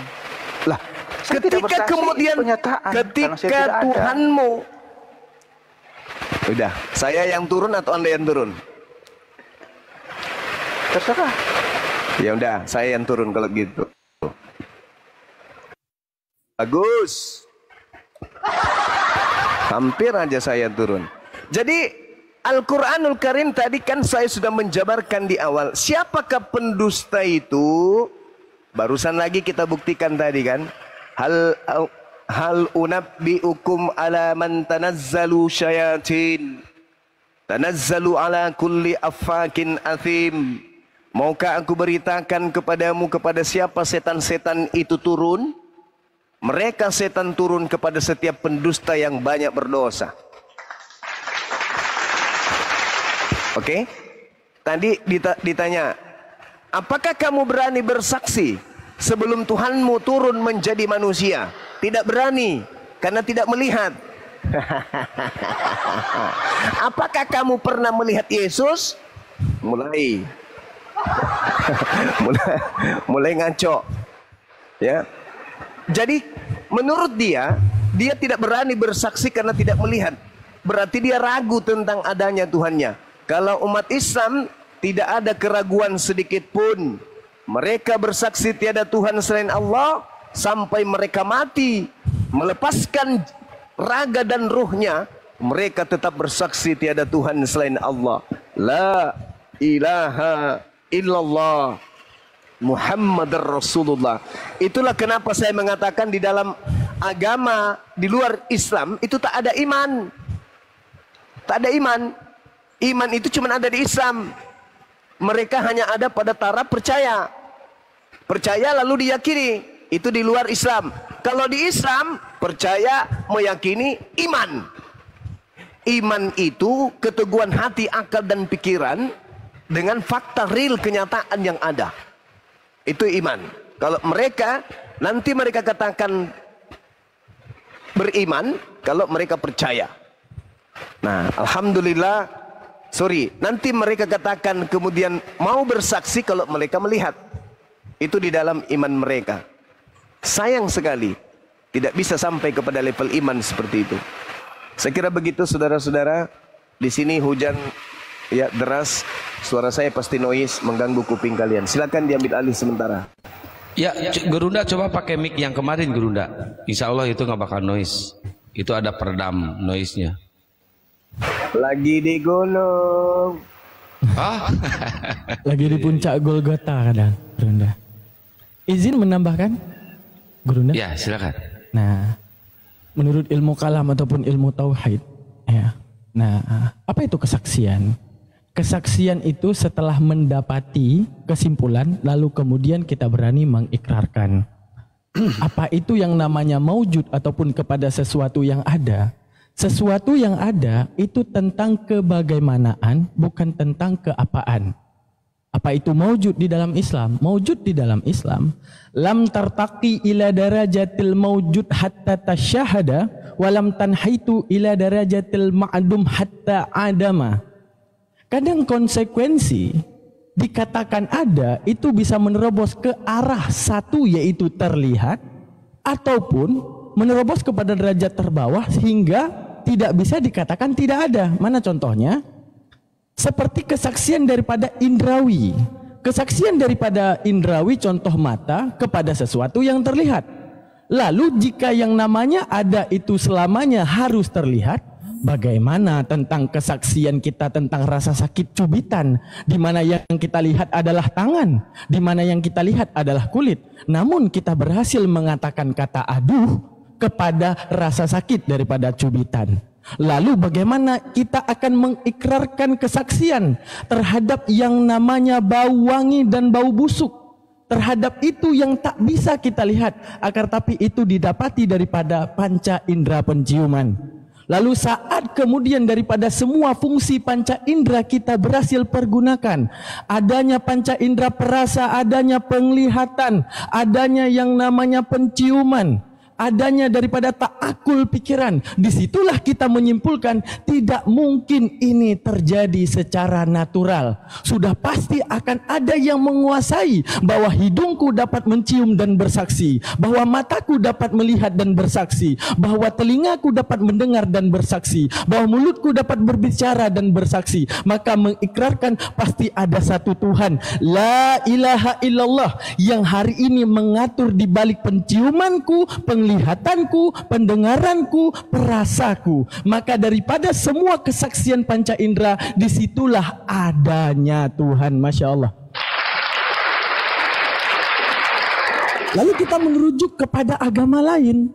Lah, Saya tidak ketika bersaksi, kemudian pernyataan, karena saya tidak ketika ada. Tuhanmu. Udah, saya yang turun atau Anda yang turun? Terserah. Ya udah, saya yang turun kalau gitu. Bagus. Hampir aja saya turun. Jadi Al-Quranul Karim tadi kan saya sudah menjabarkan di awal. Siapakah pendusta itu? Barusan lagi kita buktikan tadi kan. Hal unabbiukum ala man tanazzalu syayatin. Tanazzalu ala kulli affakin athim. Maukah aku beritakan kepadamu kepada siapa setan-setan itu turun? Mereka setan turun kepada setiap pendusta yang banyak berdosa. Oke? Tadi ditanya, apakah kamu berani bersaksi sebelum Tuhanmu turun menjadi manusia? Tidak berani, karena tidak melihat. Apakah kamu pernah melihat Yesus? Mulai ngaco. Ya. Jadi menurut dia tidak berani bersaksi karena tidak melihat. Berarti dia ragu tentang adanya Tuhannya. Kalau umat Islam tidak ada keraguan sedikit pun. Mereka bersaksi tiada Tuhan selain Allah sampai mereka mati, melepaskan raga dan ruhnya, mereka tetap bersaksi tiada Tuhan selain Allah. La ilaha illallah Muhammadar Rasulullah. Itulah kenapa saya mengatakan di dalam agama di luar Islam itu tak ada iman. Tak ada iman. Iman itu cuma ada di Islam. Mereka hanya ada pada taraf percaya. Percaya lalu diyakini. Itu di luar Islam. Kalau di Islam, percaya, meyakini, iman. Iman itu keteguhan hati, akal dan pikiran dengan fakta real kenyataan yang ada. Itu iman. Kalau mereka, nanti mereka katakan beriman kalau mereka percaya. Nah, alhamdulillah, nanti mereka katakan kemudian mau bersaksi kalau mereka melihat. Itu di dalam iman mereka. Sayang sekali, tidak bisa sampai kepada level iman seperti itu. Saya kira begitu saudara-saudara. Di sini hujan ya deras, suara saya pasti noise mengganggu kuping kalian. Silakan diambil alih sementara. Ya, Gerunda coba pakai mic yang kemarin Gerunda. Insya Allah itu nggak bakal noise. Itu ada peredam noise-nya. Lagi di gunung. Ah, Lagi di puncak Golgota kadang, Gerunda. Izin menambahkan, Gerunda? ya silakan. Nah, menurut ilmu kalam ataupun ilmu tauhid, ya. Nah, apa itu kesaksian? Kesaksian itu setelah mendapati kesimpulan, lalu kemudian kita berani mengikrarkan. Apa itu yang namanya maujud ataupun kepada sesuatu yang ada? Sesuatu yang ada itu tentang kebagaimanaan, bukan tentang keapaan. Apa itu maujud di dalam Islam? Maujud di dalam Islam, lam tartaqi ila darajatil maujud hatta tasyahada, walam tanhaitu ila darajatil ma'dum hatta adama. Kadang konsekuensi dikatakan ada itu bisa menerobos ke arah satu, yaitu terlihat, ataupun menerobos kepada derajat terbawah sehingga tidak bisa dikatakan tidak ada. Mana contohnya? Seperti kesaksian daripada indrawi. Kesaksian daripada indrawi, contoh mata kepada sesuatu yang terlihat. Lalu jika yang namanya ada itu selamanya harus terlihat, bagaimana tentang kesaksian kita tentang rasa sakit cubitan, di mana yang kita lihat adalah tangan, di mana yang kita lihat adalah kulit. Namun kita berhasil mengatakan kata aduh kepada rasa sakit daripada cubitan. Lalu bagaimana kita akan mengikrarkan kesaksian terhadap yang namanya bau wangi dan bau busuk, terhadap itu yang tak bisa kita lihat, akan tapi itu didapati daripada panca indera penciuman. Lalu saat kemudian daripada semua fungsi panca indera kita berhasil pergunakan, adanya panca indera perasa, adanya penglihatan, adanya yang namanya penciuman, adanya daripada ta'akul pikiran, disitulah kita menyimpulkan tidak mungkin ini terjadi secara natural. Sudah pasti akan ada yang menguasai bahwa hidungku dapat mencium dan bersaksi, bahwa mataku dapat melihat dan bersaksi, bahwa telingaku dapat mendengar dan bersaksi, bahwa mulutku dapat berbicara dan bersaksi. Maka mengikrarkan pasti ada satu Tuhan, la ilaha illallah, yang hari ini mengatur di balik penciumanku, penglihatanku, pendengaranku, perasaku. Maka daripada semua kesaksian panca indera, disitulah adanya Tuhan. Masya Allah. Lalu kita merujuk kepada agama lain.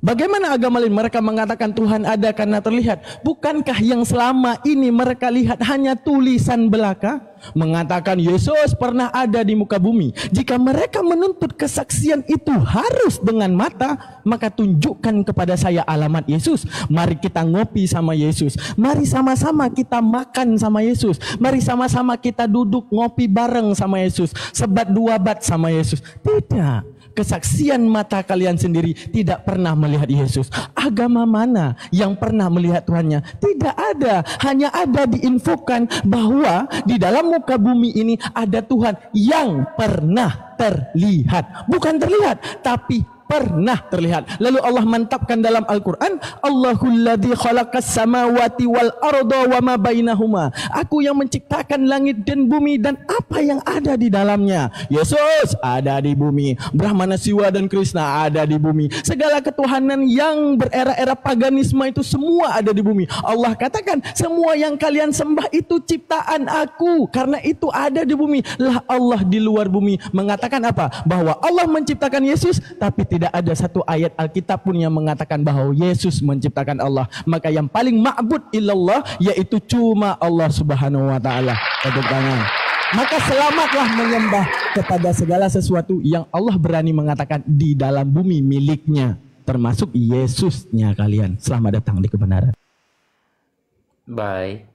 Bagaimana agama lain? Mereka mengatakan Tuhan ada karena terlihat. Bukankah yang selama ini mereka lihat hanya tulisan belaka? Mengatakan Yesus pernah ada di muka bumi. Jika mereka menuntut kesaksian itu harus dengan mata, maka tunjukkan kepada saya alamat Yesus. Mari kita ngopi sama Yesus. Mari sama-sama kita makan sama Yesus. Mari sama-sama kita duduk ngopi bareng sama Yesus. Sebat dua bat sama Yesus. Tidak. Kesaksian mata kalian sendiri tidak pernah melihat Yesus. Agama mana yang pernah melihat Tuhannya? Tidak ada. Hanya ada diinfokan bahwa di dalam muka bumi ini ada Tuhan yang pernah terlihat. Bukan terlihat, tapi pernah terlihat. Lalu Allah mantapkan dalam Al-Quran, Allahul ladzi khalaqas samawati wal arda wa ma bainahuma. Aku yang menciptakan langit dan bumi dan apa yang ada di dalamnya. Yesus ada di bumi, Brahmana, Siwa dan Krishna ada di bumi. Segala ketuhanan yang berera-era paganisme itu semua ada di bumi. Allah katakan semua yang kalian sembah itu ciptaan aku, karena itu ada di bumi. Lah Allah di luar bumi mengatakan apa? Bahwa Allah menciptakan Yesus, tapi tidak ada satu ayat Alkitab pun yang mengatakan bahwa Yesus menciptakan Allah. Maka yang paling ma'bud illallah yaitu cuma Allah Subhanahu wa taala. Tepuk tangan. Maka selamatlah menyembah kepada segala sesuatu yang Allah berani mengatakan di dalam bumi miliknya, termasuk Yesusnya kalian. Selamat datang di kebenaran. Baik.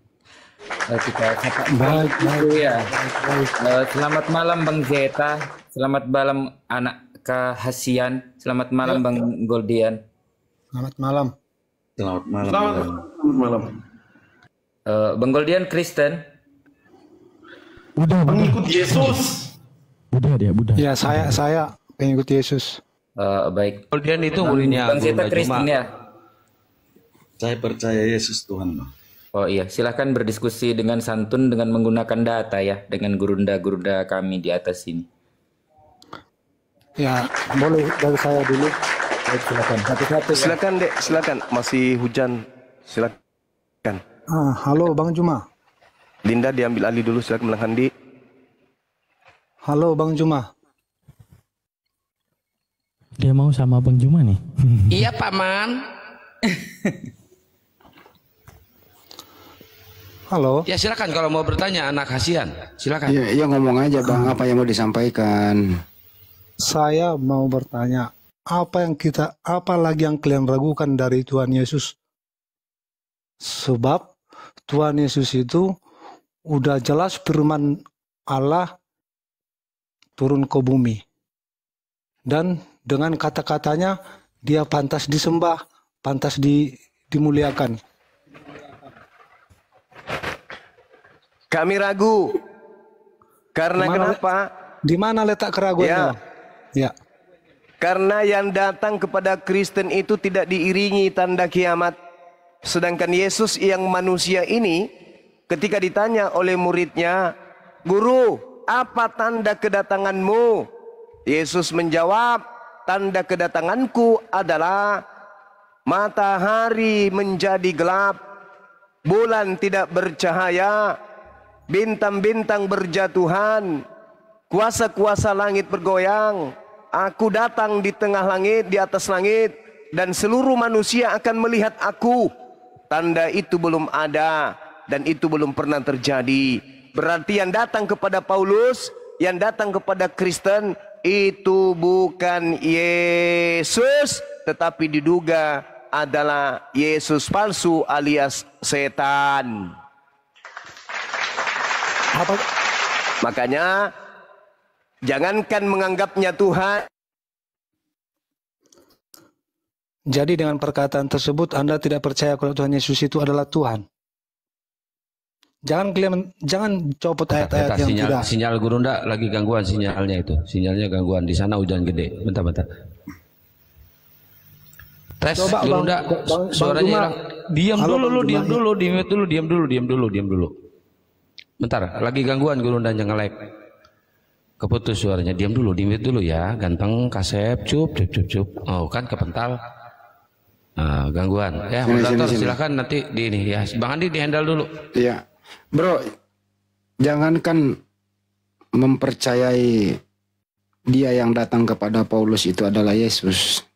Kita baik ya. Selamat malam Bang Zeta. Selamat malam anak Hasian. Selamat malam Bang Goldian. Selamat malam. Selamat malam. Selamat malam. Bang Goldian Kristen. Udah pengikut Yesus. Udah dia, udah. Ya, saya pengikut Yesus. Baik. Goldian itu muridnya Bang Zeta Kristen ya. Saya percaya Yesus Tuhan. Oh iya, silahkan berdiskusi dengan santun dengan menggunakan data ya, dengan gurunda-gurunda kami di atas ini. Ya, boleh dari saya dulu. Baik, silakan. Satu-satu. Silakan Dek, silakan. Masih hujan. Silakan. Halo Bang Juma. Linda diambil alih dulu, silakan Bang Handi. Halo Bang Juma. Dia mau sama Bang Juma nih. Iya Pak Man. Halo. Ya silakan kalau mau bertanya anak Hasian. Silakan. Ya ngomong aja Bang, apa yang mau disampaikan? Saya mau bertanya, apa lagi yang kalian ragukan dari Tuhan Yesus? Sebab Tuhan Yesus itu udah jelas firman Allah turun ke bumi. Dan dengan kata-katanya dia pantas disembah, pantas dimuliakan. Kami ragu. Karena kenapa? Di mana letak keraguannya? Ya. Karena yang datang kepada Kristen itu tidak diiringi tanda kiamat. Sedangkan Yesus yang manusia ini ketika ditanya oleh muridnya, "Guru, apa tanda kedatanganmu?" Yesus menjawab, "Tanda kedatanganku adalah matahari menjadi gelap, bulan tidak bercahaya, bintang-bintang berjatuhan, kuasa-kuasa langit bergoyang. Aku datang di tengah langit, di atas langit, dan seluruh manusia akan melihat aku." Tanda itu belum ada dan itu belum pernah terjadi. Berarti yang datang kepada Paulus, yang datang kepada Kristen itu bukan Yesus, tetapi diduga adalah Yesus palsu alias setan. Makanya jangankan menganggapnya Tuhan. Jadi dengan perkataan tersebut Anda tidak percaya kalau Tuhan Yesus itu adalah Tuhan. Jangan copot ayat-ayat yang tidak. Sinyal Gurunda lagi gangguan sinyalnya itu. Sinyalnya gangguan di sana hujan gede. Bentar. Tes Gurunda, suaranya hilang. Diam dulu. Bentar, lagi gangguan Gurundanya nge-lag. Keputus suaranya. Diam dulu ya. Ganteng, kasep, cup. Oh, kan kepental. Gangguan. Ya, moderator silakan nanti di ini ya. Bang Andi di-handle dulu. Iya. Bro, jangankan mempercayai dia yang datang kepada Paulus itu adalah Yesus.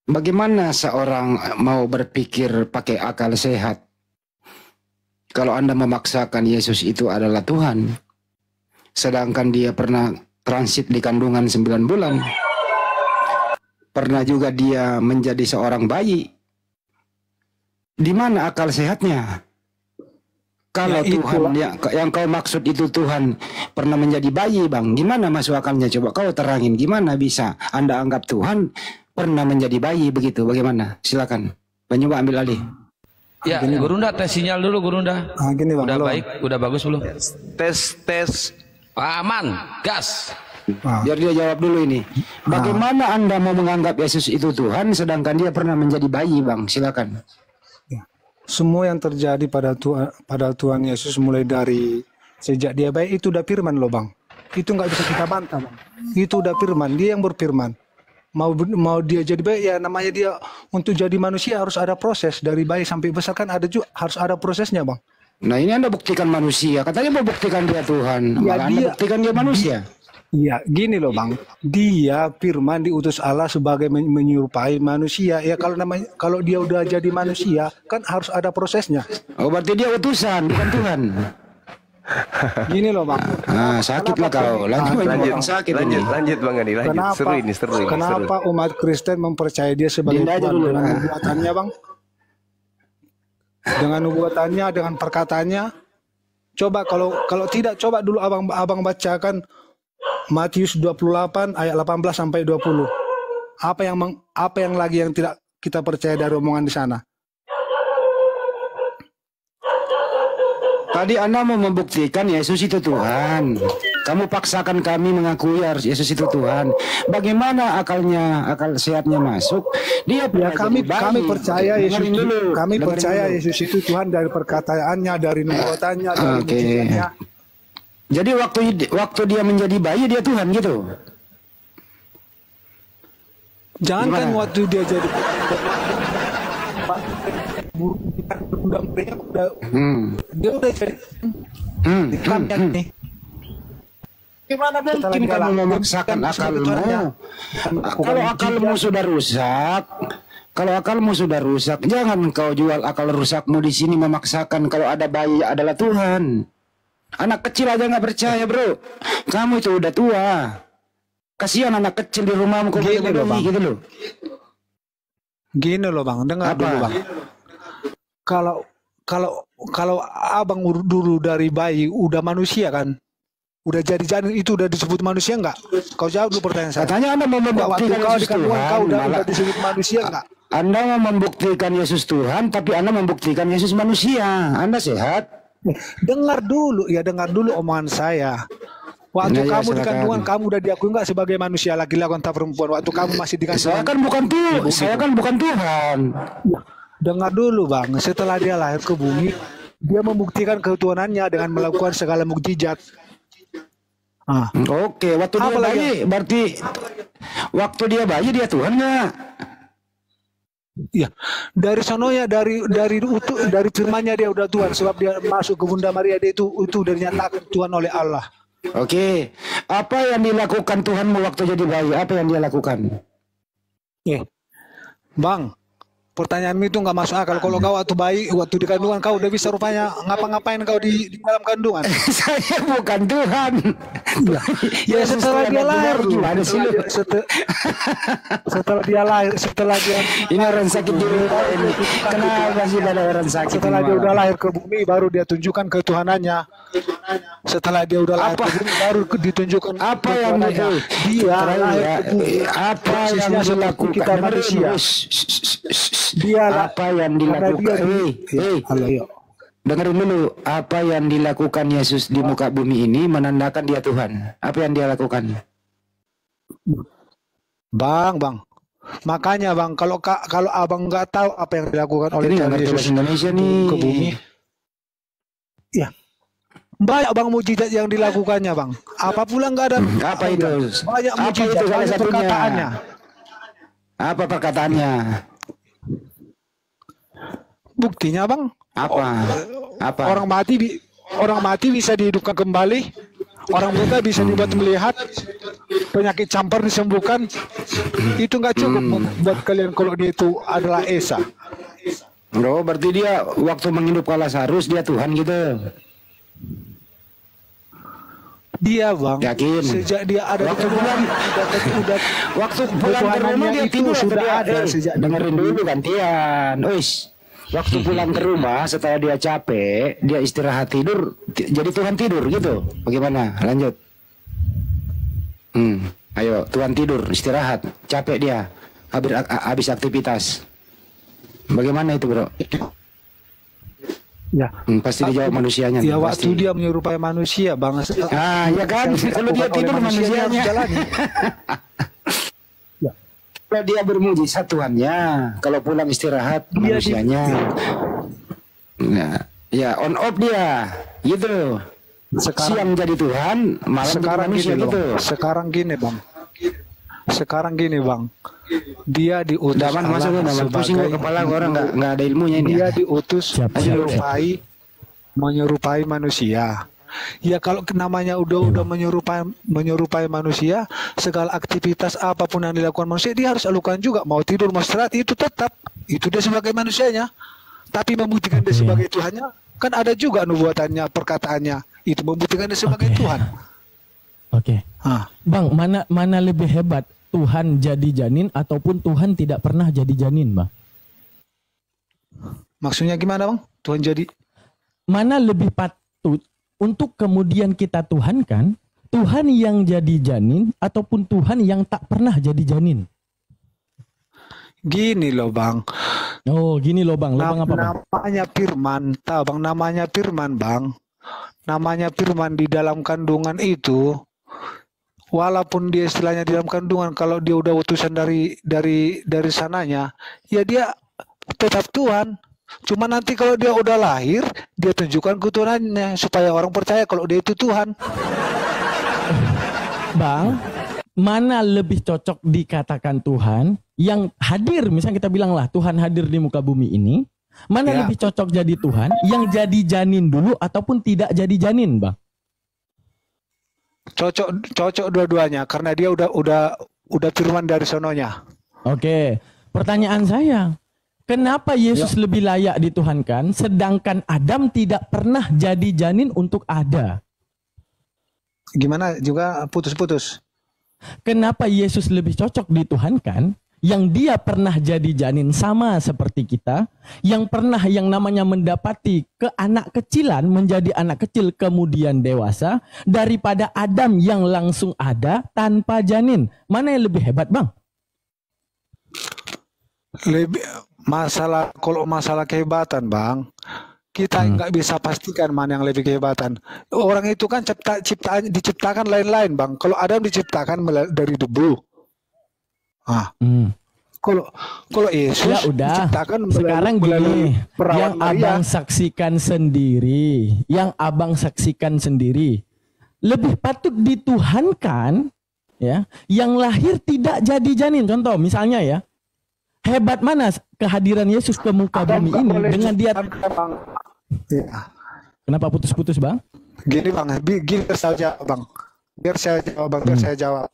Bagaimana seorang mau berpikir pakai akal sehat kalau Anda memaksakan Yesus itu adalah Tuhan, sedangkan dia pernah transit di kandungan 9 bulan. Pernah juga dia menjadi seorang bayi. Di mana akal sehatnya? Kalau ya, Tuhan yang kau maksud itu Tuhan pernah menjadi bayi, Bang. Gimana masuk akalnya? Coba kau terangin. Gimana bisa Anda anggap Tuhan pernah menjadi bayi begitu? Bagaimana? Silakan. Coba ambil alih. Ya, Gurunda tes sinyal dulu Gurunda. Gini, Bang, udah baik, udah bagus belum? Tes. Aman, gas. Biar dia jawab dulu ini. Bagaimana Anda mau menganggap Yesus itu Tuhan sedangkan dia pernah menjadi bayi, Bang? Silakan. Ya. Semua yang terjadi pada Tuhan Yesus mulai dari sejak dia bayi itu udah firman loh, Bang. Itu nggak bisa kita bantah, Bang. Itu udah firman, dia yang berfirman. Mau dia jadi bayi, ya namanya dia untuk jadi manusia harus ada proses dari bayi sampai besar, kan ada juga harus ada prosesnya, Bang. Nah ini Anda buktikan manusia, katanya mau buktikan dia Tuhan, ya, malah Anda buktikan dia manusia. Iya, gini loh Bang. Dia firman diutus Allah sebagai menyerupai manusia. Ya kalau dia udah jadi manusia, kan harus ada prosesnya. Oh, berarti dia utusan, bukan Tuhan. Gini loh Bang. Sakitlah kau. Lanjut Bang Andi, lanjut. Seru ini. Kenapa umat Kristen mempercayai dia sebagai Tuhan dengan nubuatannya, Bang? Dengan nubuatannya, dengan perkataannya. Coba kalau tidak, coba dulu abang bacakan Matius 28 ayat 18 sampai 20. Apa yang lagi yang tidak kita percaya dari omongan di sana? Tadi Anda mau membuktikan Yesus itu Tuhan. Kamu paksakan kami mengakui harus Yesus itu Tuhan. Bagaimana akal sehatnya masuk? Dia kami percaya Yesus dulu. Kami percaya Yesus itu Tuhan dari perkataannya, dari nubuatannya, dari mujizatnya. Jadi waktu dia menjadi bayi dia Tuhan gitu. Jangankan Gimana? waktu dia jadi udah dia udah jadi nih. Gimana Mungkin kamu memaksakan akalmu. Kalau akalmu sudah rusak, jangan kau jual akal rusakmu di sini memaksakan kalau ada bayi adalah Tuhan. Anak kecil aja nggak percaya, bro. Kamu itu udah tua. Kasihan anak kecil di rumahmu kau bodohi gitu loh. Gini loh bang, dengar dulu bang. Kalau abang dulu dari bayi udah manusia kan, udah jadi janin itu udah disebut manusia nggak? Kau jawab dulu pertanyaan saya. Katanya Anda mau membuktikan kau Yesus di kandungan Tuhan, kau udah malah disebut manusia nggak? Anda mau membuktikan Yesus Tuhan, tapi Anda membuktikan Yesus manusia. Anda sehat? Dengar dulu omongan saya. Waktu Nah, ya, kamu di silakan. kandungan kamu udah diakui nggak sebagai manusia laki-laki atau perempuan? Waktu kamu masih di kandungan. Saya kan bukan Tuhan. Dengar dulu bang, setelah dia lahir ke bumi, dia membuktikan ketuhanannya dengan melakukan segala mukjizat. Oke, waktu dia bayi, berarti waktu dia bayi dia Tuhan nggak? Iya, dari sononya dari firmannya dia udah Tuhan, sebab dia masuk ke Bunda Maria dia itu dari nyatakan Tuhan oleh Allah. Oke, apa yang dilakukan Tuhanmu waktu jadi bayi? Apa yang dia lakukan? Bang, pertanyaanmu itu nggak masuk akal. Kalau kau waktu bayi, waktu di kandungan kau udah bisa rupanya ngapa-ngapain kau di dalam kandungan? Saya bukan Tuhan. Ya setelah dia lahir, gimana sih lu? setelah dia lahir, setelah dia ini orang sakit dulu ini. Kenapa sih ada orang sakit? Setelah dia udah lahir ke bumi, baru dia tunjukkan ketuhanannya. Setelah dia udah lahir ke bumi, baru ditunjukkan apa yang dia lahir ke bumi. Apa yang dilakukan kita manusia? Dia apa yang dilakukan? Dengerin dulu, apa yang dilakukan Yesus di muka bumi ini menandakan dia Tuhan. Apa yang dia lakukan? Bang. Makanya bang, kalau abang nggak tahu apa yang dilakukan oleh Tuhan Yesus Indonesia nih ke bumi, ya banyak bang mujizat yang dilakukannya bang. Apa pula nggak ada? Apa itu? Banyak mujizat, banyak perkataannya. Apa perkataannya? Buktinya bang. Apa? Orang mati bisa dihidupkan kembali. Orang buta bisa dibuat melihat, penyakit campur disembuhkan. Itu nggak cukup buat kalian kalau dia itu adalah Esa. Bro, berarti dia waktu menghidupkan Lazarus dia Tuhan gitu. Dia bang. Yakin? Sejak dia ada waktu pulang ke rumah dia tidur sudah ada. Dengerin dulu gantian. Waktu pulang ke rumah setelah dia capek, dia istirahat tidur, jadi Tuhan tidur gitu. Bagaimana? Lanjut. Ayo, Tuhan tidur, istirahat, capek dia, habis aktivitas. Bagaimana itu, bro? Ya, pasti dijawab manusianya. Ya, waktu dia menyerupai manusia, bang. Ya kan, kalau dia tidur manusianya. Kalau dia bermujizat Tuhannya, kalau pulang istirahat manusianya. Nah, ya on off dia, gitu. Siang jadi Tuhan, malam sekarang manusia gini gitu. Sekarang gini bang, dia diutus Allah pusing kepala orang nggak ada ilmunya ini. Dia diutus menyerupai manusia. Ya kalau namanya udah menyerupai manusia, segala aktivitas apapun yang dilakukan manusia dia harus lakukan juga. Mau tidur, mau istirahat, itu tetap itu dia sebagai manusianya. Tapi membuktikan dia sebagai Tuhannya, kan ada juga nubuatannya, perkataannya itu membuktikan dia sebagai Tuhan. Bang, mana lebih hebat, Tuhan jadi janin ataupun Tuhan tidak pernah jadi janin, bang? Maksudnya gimana, bang? Tuhan jadi mana lebih patut untuk kemudian kita tuhankan, Tuhan yang jadi janin ataupun Tuhan yang tak pernah jadi janin? Gini loh bang. Gini loh bang. Apa bang? Namanya firman, tahu bang? Namanya firman bang. Namanya firman di dalam kandungan itu, walaupun dia istilahnya di dalam kandungan, kalau dia udah utusan dari sananya, ya dia tetap Tuhan. Cuma nanti kalau dia udah lahir, dia tunjukkan keturunannya supaya orang percaya kalau dia itu Tuhan. Bang, mana lebih cocok dikatakan Tuhan, yang hadir, misalnya kita bilang lah Tuhan hadir di muka bumi ini, mana lebih cocok jadi Tuhan, yang jadi janin dulu ataupun tidak jadi janin, Bang? Cocok dua-duanya karena dia udah firman dari sononya. Oke, pertanyaan saya, kenapa Yesus lebih layak dituhankan sedangkan Adam tidak pernah jadi janin untuk ada? Gimana juga putus-putus. Kenapa Yesus lebih cocok dituhankan yang dia pernah jadi janin sama seperti kita, yang pernah yang namanya mendapati ke anak kecilan menjadi anak kecil kemudian dewasa, daripada Adam yang langsung ada tanpa janin? Mana yang lebih hebat, Bang? Kalau masalah kehebatan, Bang, kita nggak bisa pastikan mana yang lebih kehebatan. Orang itu kan diciptakan lain-lain, Bang. Kalau Adam diciptakan dari debu. Kalau Yesus ya udah, diciptakan sekarang gini, yang abang saksikan sendiri, lebih patut dituhankan ya, yang lahir tidak jadi janin. Contoh misalnya ya, hebat mana kehadiran Yesus ke muka bumi ini dengan dia. Kenapa putus-putus, Bang? Gini, Bang, biar saya jawab.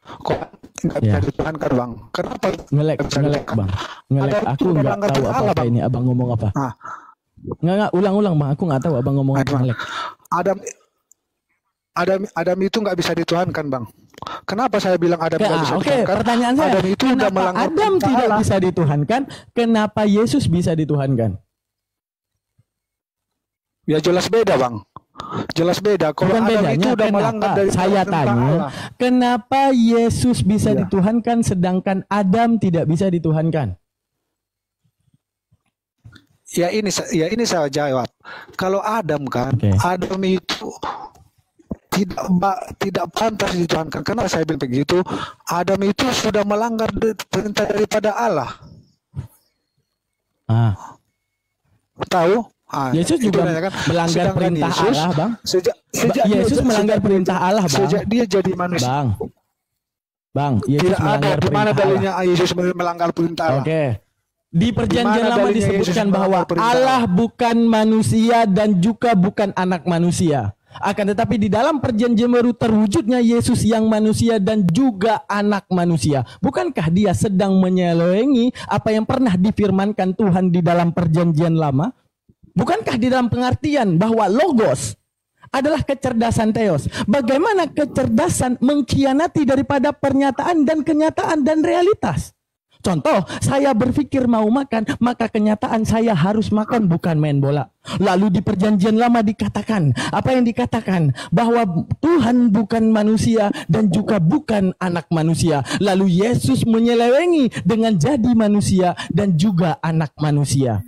Kok nggak bisa dituhankan, Bang? Kenapa? Ngelek, Bang. Ngelek. Aku nggak tahu apa ini abang ngomong apa. Nggak, ulang-ulang, Bang. Aku nggak tahu abang ngomong apa. Ngelek. Adam itu nggak bisa dituhankan, Bang. Kenapa saya bilang Adam nggak bisa dituhankan? Pertanyaan saya, Adam itu kenapa Adam tidak bisa dituhankan? Kenapa Yesus bisa dituhankan? Ya jelas beda, Bang. Jelas beda. Kalau Bukan Adam bedanya, itu udah melanggar dari saya tanya, Allah. kenapa Yesus bisa dituhankan sedangkan Adam tidak bisa dituhankan? Ya ini saya jawab. Kalau Adam kan, Adam itu tidak pantas dituhankan. Kenapa saya bilang begitu? Adam itu sudah melanggar perintah daripada Allah. Tahu? Yesus juga kan melanggar perintah Yesus, Allah, Bang. Yesus melanggar perintah Allah, Bang. Sejak dia jadi manusia. Bang, Yesus tidak ada di mana dalilnya Yesus melanggar perintah Allah. Oke. Di perjanjian lama disebutkan bahwa Allah bukan manusia dan juga bukan anak manusia. Akan tetapi di dalam perjanjian baru terwujudnya Yesus yang manusia dan juga anak manusia. Bukankah dia sedang menyelewenggi apa yang pernah difirmankan Tuhan di dalam perjanjian lama? Bukankah di dalam pengertian bahwa logos adalah kecerdasan theos? Bagaimana kecerdasan mengkhianati daripada pernyataan dan kenyataan dan realitas? Contoh, saya berpikir mau makan, maka kenyataan saya harus makan, bukan main bola. Lalu di perjanjian lama dikatakan, apa yang dikatakan? Bahwa Tuhan bukan manusia dan juga bukan anak manusia. Lalu Yesus menyelewengi dengan jadi manusia dan juga anak manusia.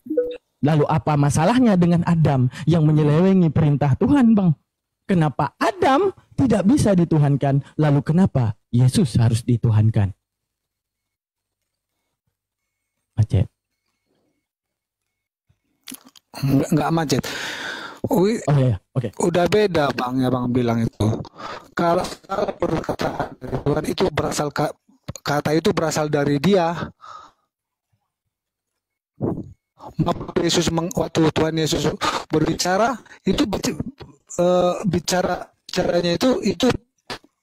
Lalu apa masalahnya dengan Adam yang menyelewengi perintah Tuhan, Bang? Kenapa Adam tidak bisa dituhankan? Lalu kenapa Yesus harus dituhankan? Macet. Enggak macet. Oke. Udah beda, Bang, ya Bang bilang itu. Kalau perkataan dari Tuhan itu berasal kata itu berasal dari Dia. Waktu Tuhan Yesus berbicara itu bicaranya itu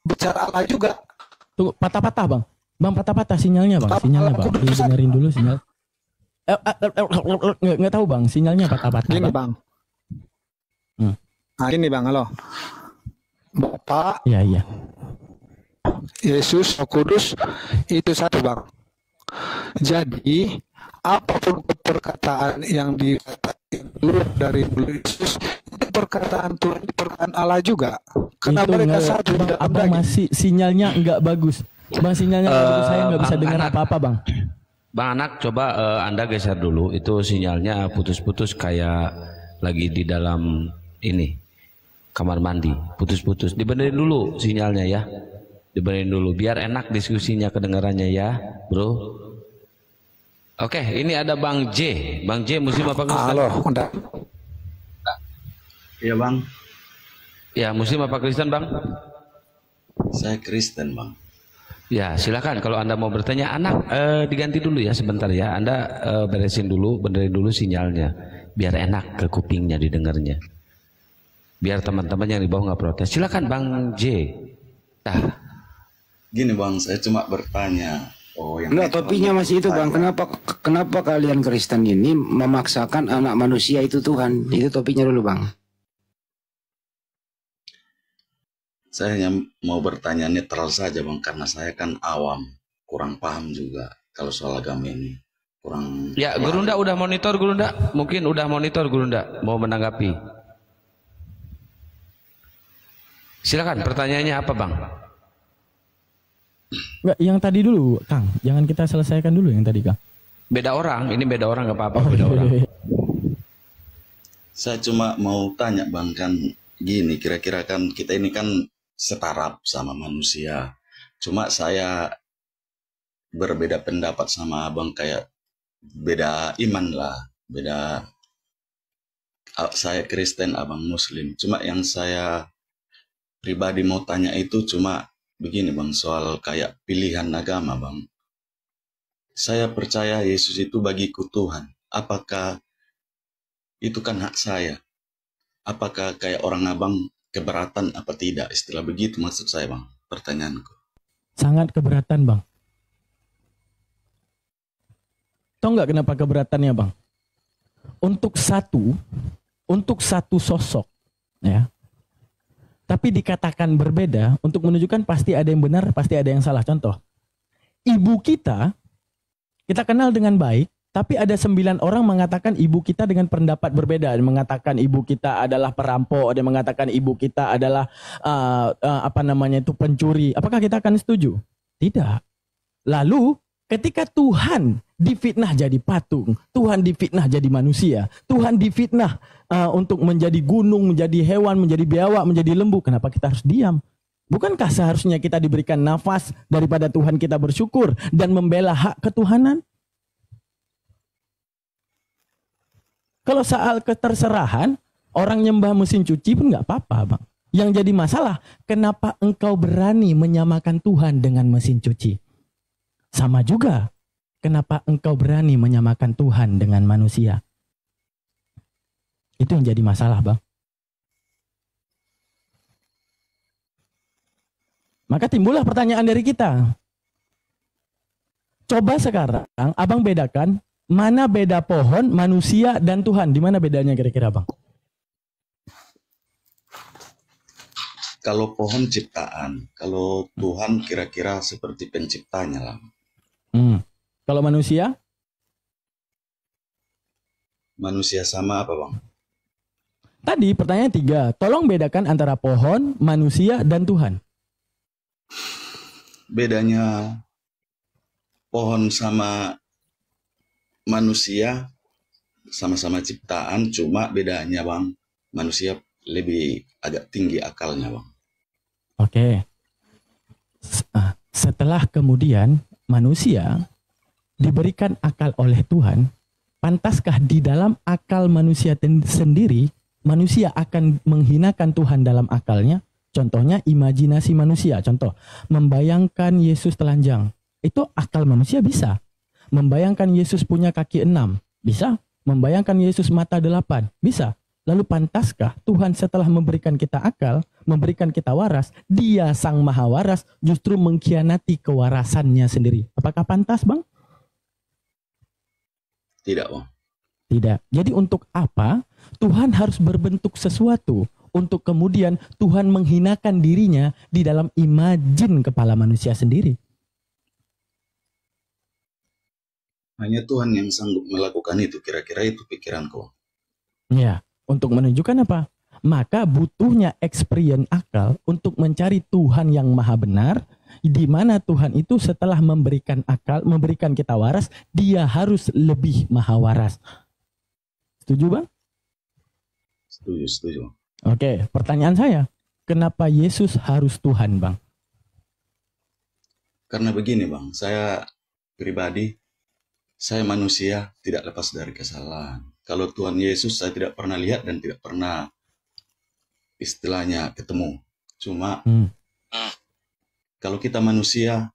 bicara Allah juga. Tunggu, patah-patah, Bang. Bang, patah-patah sinyalnya, Bang. Sinyalnya, Bang. Didengerin dulu sinyal. Nggak tahu, Bang. Sinyalnya patah-patah. Gini, Bang. Gini, Bang. Halo. Bapak. Iya. Yesus, Roh Kudus itu satu, Bang. Jadi apapun perkataan yang dikatakan dari Yesus itu perkataan Tuhan, perkataan Allah juga. Karena itu mereka satu. Abang masih sinyalnya nggak bagus. Bang, sinyalnya nggak bagus. Saya nggak bisa dengar apa-apa, Bang. Bang Anak, coba Anda geser dulu. Itu sinyalnya putus-putus kayak lagi di dalam ini kamar mandi. Putus-putus. Dibenerin dulu sinyalnya ya. Dibenerin dulu biar enak diskusinya kedengarannya ya, Bro. Oke, ini ada Bang J. Bang J, Muslim apa Kristen? Halo, udah. Iya, Bang. Ya, Muslim apa Kristen, Bang? Saya Kristen, Bang. Ya, silakan kalau Anda mau bertanya. Anak diganti dulu ya sebentar ya. Anda beresin dulu, benerin dulu sinyalnya biar enak ke kupingnya didengarnya. Biar teman-teman yang di bawah nggak protes. Silakan Bang J. Gini Bang, saya cuma bertanya. Enggak, topiknya masih itu Bang. Kenapa kalian Kristen ini memaksakan anak manusia itu Tuhan? Itu topiknya dulu Bang. Saya hanya mau bertanya netral saja Bang, karena saya kan awam, kurang paham juga kalau soal agama ini. Kurang. Ya, Gurunda udah monitor Gurunda? Mungkin udah monitor Gurunda, mau menanggapi. Silakan, pertanyaannya apa Bang? Enggak, yang tadi dulu Kang. Jangan kita selesaikan dulu yang tadi Kang. Beda orang, ini beda orang nggak apa-apa, beda orang. Saya cuma mau tanya Bang, kan gini, kira-kira kan kita ini kan setaraf sama manusia. Cuma saya berbeda pendapat sama Abang, kayak beda iman lah, beda. Saya Kristen, Abang Muslim. Cuma yang saya pribadi mau tanya itu cuma begini Bang, soal kayak pilihan agama Bang. Saya percaya Yesus itu bagiku Tuhan. Apakah itu kan hak saya? Apakah kayak orang Abang keberatan apa tidak? Istilah begitu maksud saya Bang, pertanyaanku. Sangat keberatan Bang. Tahu nggak kenapa keberatannya Bang? Untuk satu sosok, ya. Tapi dikatakan berbeda untuk menunjukkan pasti ada yang benar, pasti ada yang salah. Contoh, ibu kita kenal dengan baik, tapi ada 9 orang mengatakan ibu kita dengan pendapat berbeda. Ada yang mengatakan ibu kita adalah perampok, ada yang mengatakan ibu kita adalah pencuri. Apakah kita akan setuju? Tidak. Lalu ketika Tuhan difitnah jadi patung, Tuhan difitnah jadi manusia, Tuhan difitnah untuk menjadi gunung, menjadi hewan, menjadi biawak, menjadi lembu, kenapa kita harus diam? Bukankah seharusnya kita diberikan nafas daripada Tuhan kita bersyukur dan membela hak ketuhanan? Kalau soal keterserahan, orang nyembah mesin cuci pun nggak apa-apa, Bang. Yang jadi masalah, kenapa engkau berani menyamakan Tuhan dengan mesin cuci? Sama juga, kenapa engkau berani menyamakan Tuhan dengan manusia? Itu yang jadi masalah, Bang. Maka timbullah pertanyaan dari kita. Coba sekarang, Abang bedakan mana beda pohon, manusia, dan Tuhan. Di mana bedanya kira-kira, Bang? Kalau pohon ciptaan, kalau Tuhan kira-kira seperti penciptanya lah. Kalau manusia? Manusia sama apa Bang? Tadi pertanyaan 3. Tolong bedakan antara pohon, manusia, dan Tuhan. Bedanya pohon sama manusia sama-sama ciptaan, cuma bedanya Bang, manusia lebih agak tinggi akalnya Bang. Oke. Setelah kemudian manusia diberikan akal oleh Tuhan, pantaskah di dalam akal manusia sendiri, manusia akan menghinakan Tuhan dalam akalnya? Contohnya imajinasi manusia. Contoh, membayangkan Yesus telanjang. Itu akal manusia bisa. Membayangkan Yesus punya kaki 6. Bisa. Membayangkan Yesus mata 8. Bisa. Lalu pantaskah Tuhan setelah memberikan kita akal, memberikan kita waras, Dia Sang Maha Waras justru mengkhianati kewarasannya sendiri? Apakah pantas, Bang? Tidak, Bang. Tidak. Jadi untuk apa Tuhan harus berbentuk sesuatu untuk kemudian Tuhan menghinakan dirinya di dalam imajin kepala manusia sendiri? Hanya Tuhan yang sanggup melakukan itu, kira-kira itu pikiranku. Ya, untuk menunjukkan apa? Maka butuhnya experience akal untuk mencari Tuhan yang maha benar, di mana Tuhan itu setelah memberikan akal, memberikan kita waras, Dia harus lebih maha waras. Setuju, Bang? Setuju. Oke, pertanyaan saya, kenapa Yesus harus Tuhan, Bang? Karena begini, Bang, saya pribadi, saya manusia tidak lepas dari kesalahan. Kalau Tuhan Yesus saya tidak pernah lihat dan tidak pernah istilahnya ketemu. Cuma kalau kita manusia,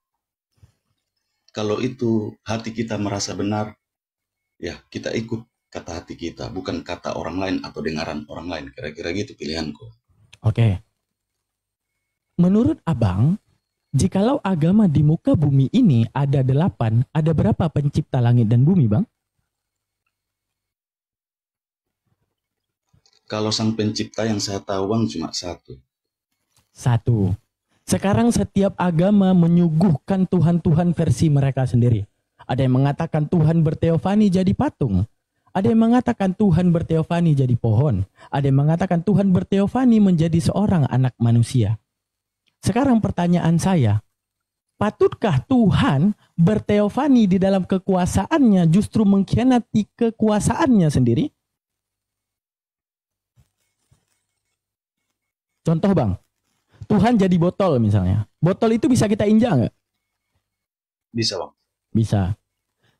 kalau itu hati kita merasa benar, ya kita ikut kata hati kita, bukan kata orang lain atau dengaran orang lain. Kira-kira gitu pilihanku. Oke. Menurut Abang, jikalau agama di muka bumi ini ada 8, ada berapa pencipta langit dan bumi, Bang? Kalau sang pencipta yang saya tahu, Bang, cuma 1. 1. Sekarang setiap agama menyuguhkan Tuhan-Tuhan versi mereka sendiri. Ada yang mengatakan Tuhan berteofani jadi patung. Ada yang mengatakan Tuhan berteofani jadi pohon. Ada yang mengatakan Tuhan berteofani menjadi seorang anak manusia. Sekarang pertanyaan saya, patutkah Tuhan berteofani di dalam kekuasaannya justru mengkhianati kekuasaannya sendiri? Contoh, Bang. Tuhan jadi botol misalnya. Botol itu bisa kita injak nggak? Bisa, Bang. Bisa.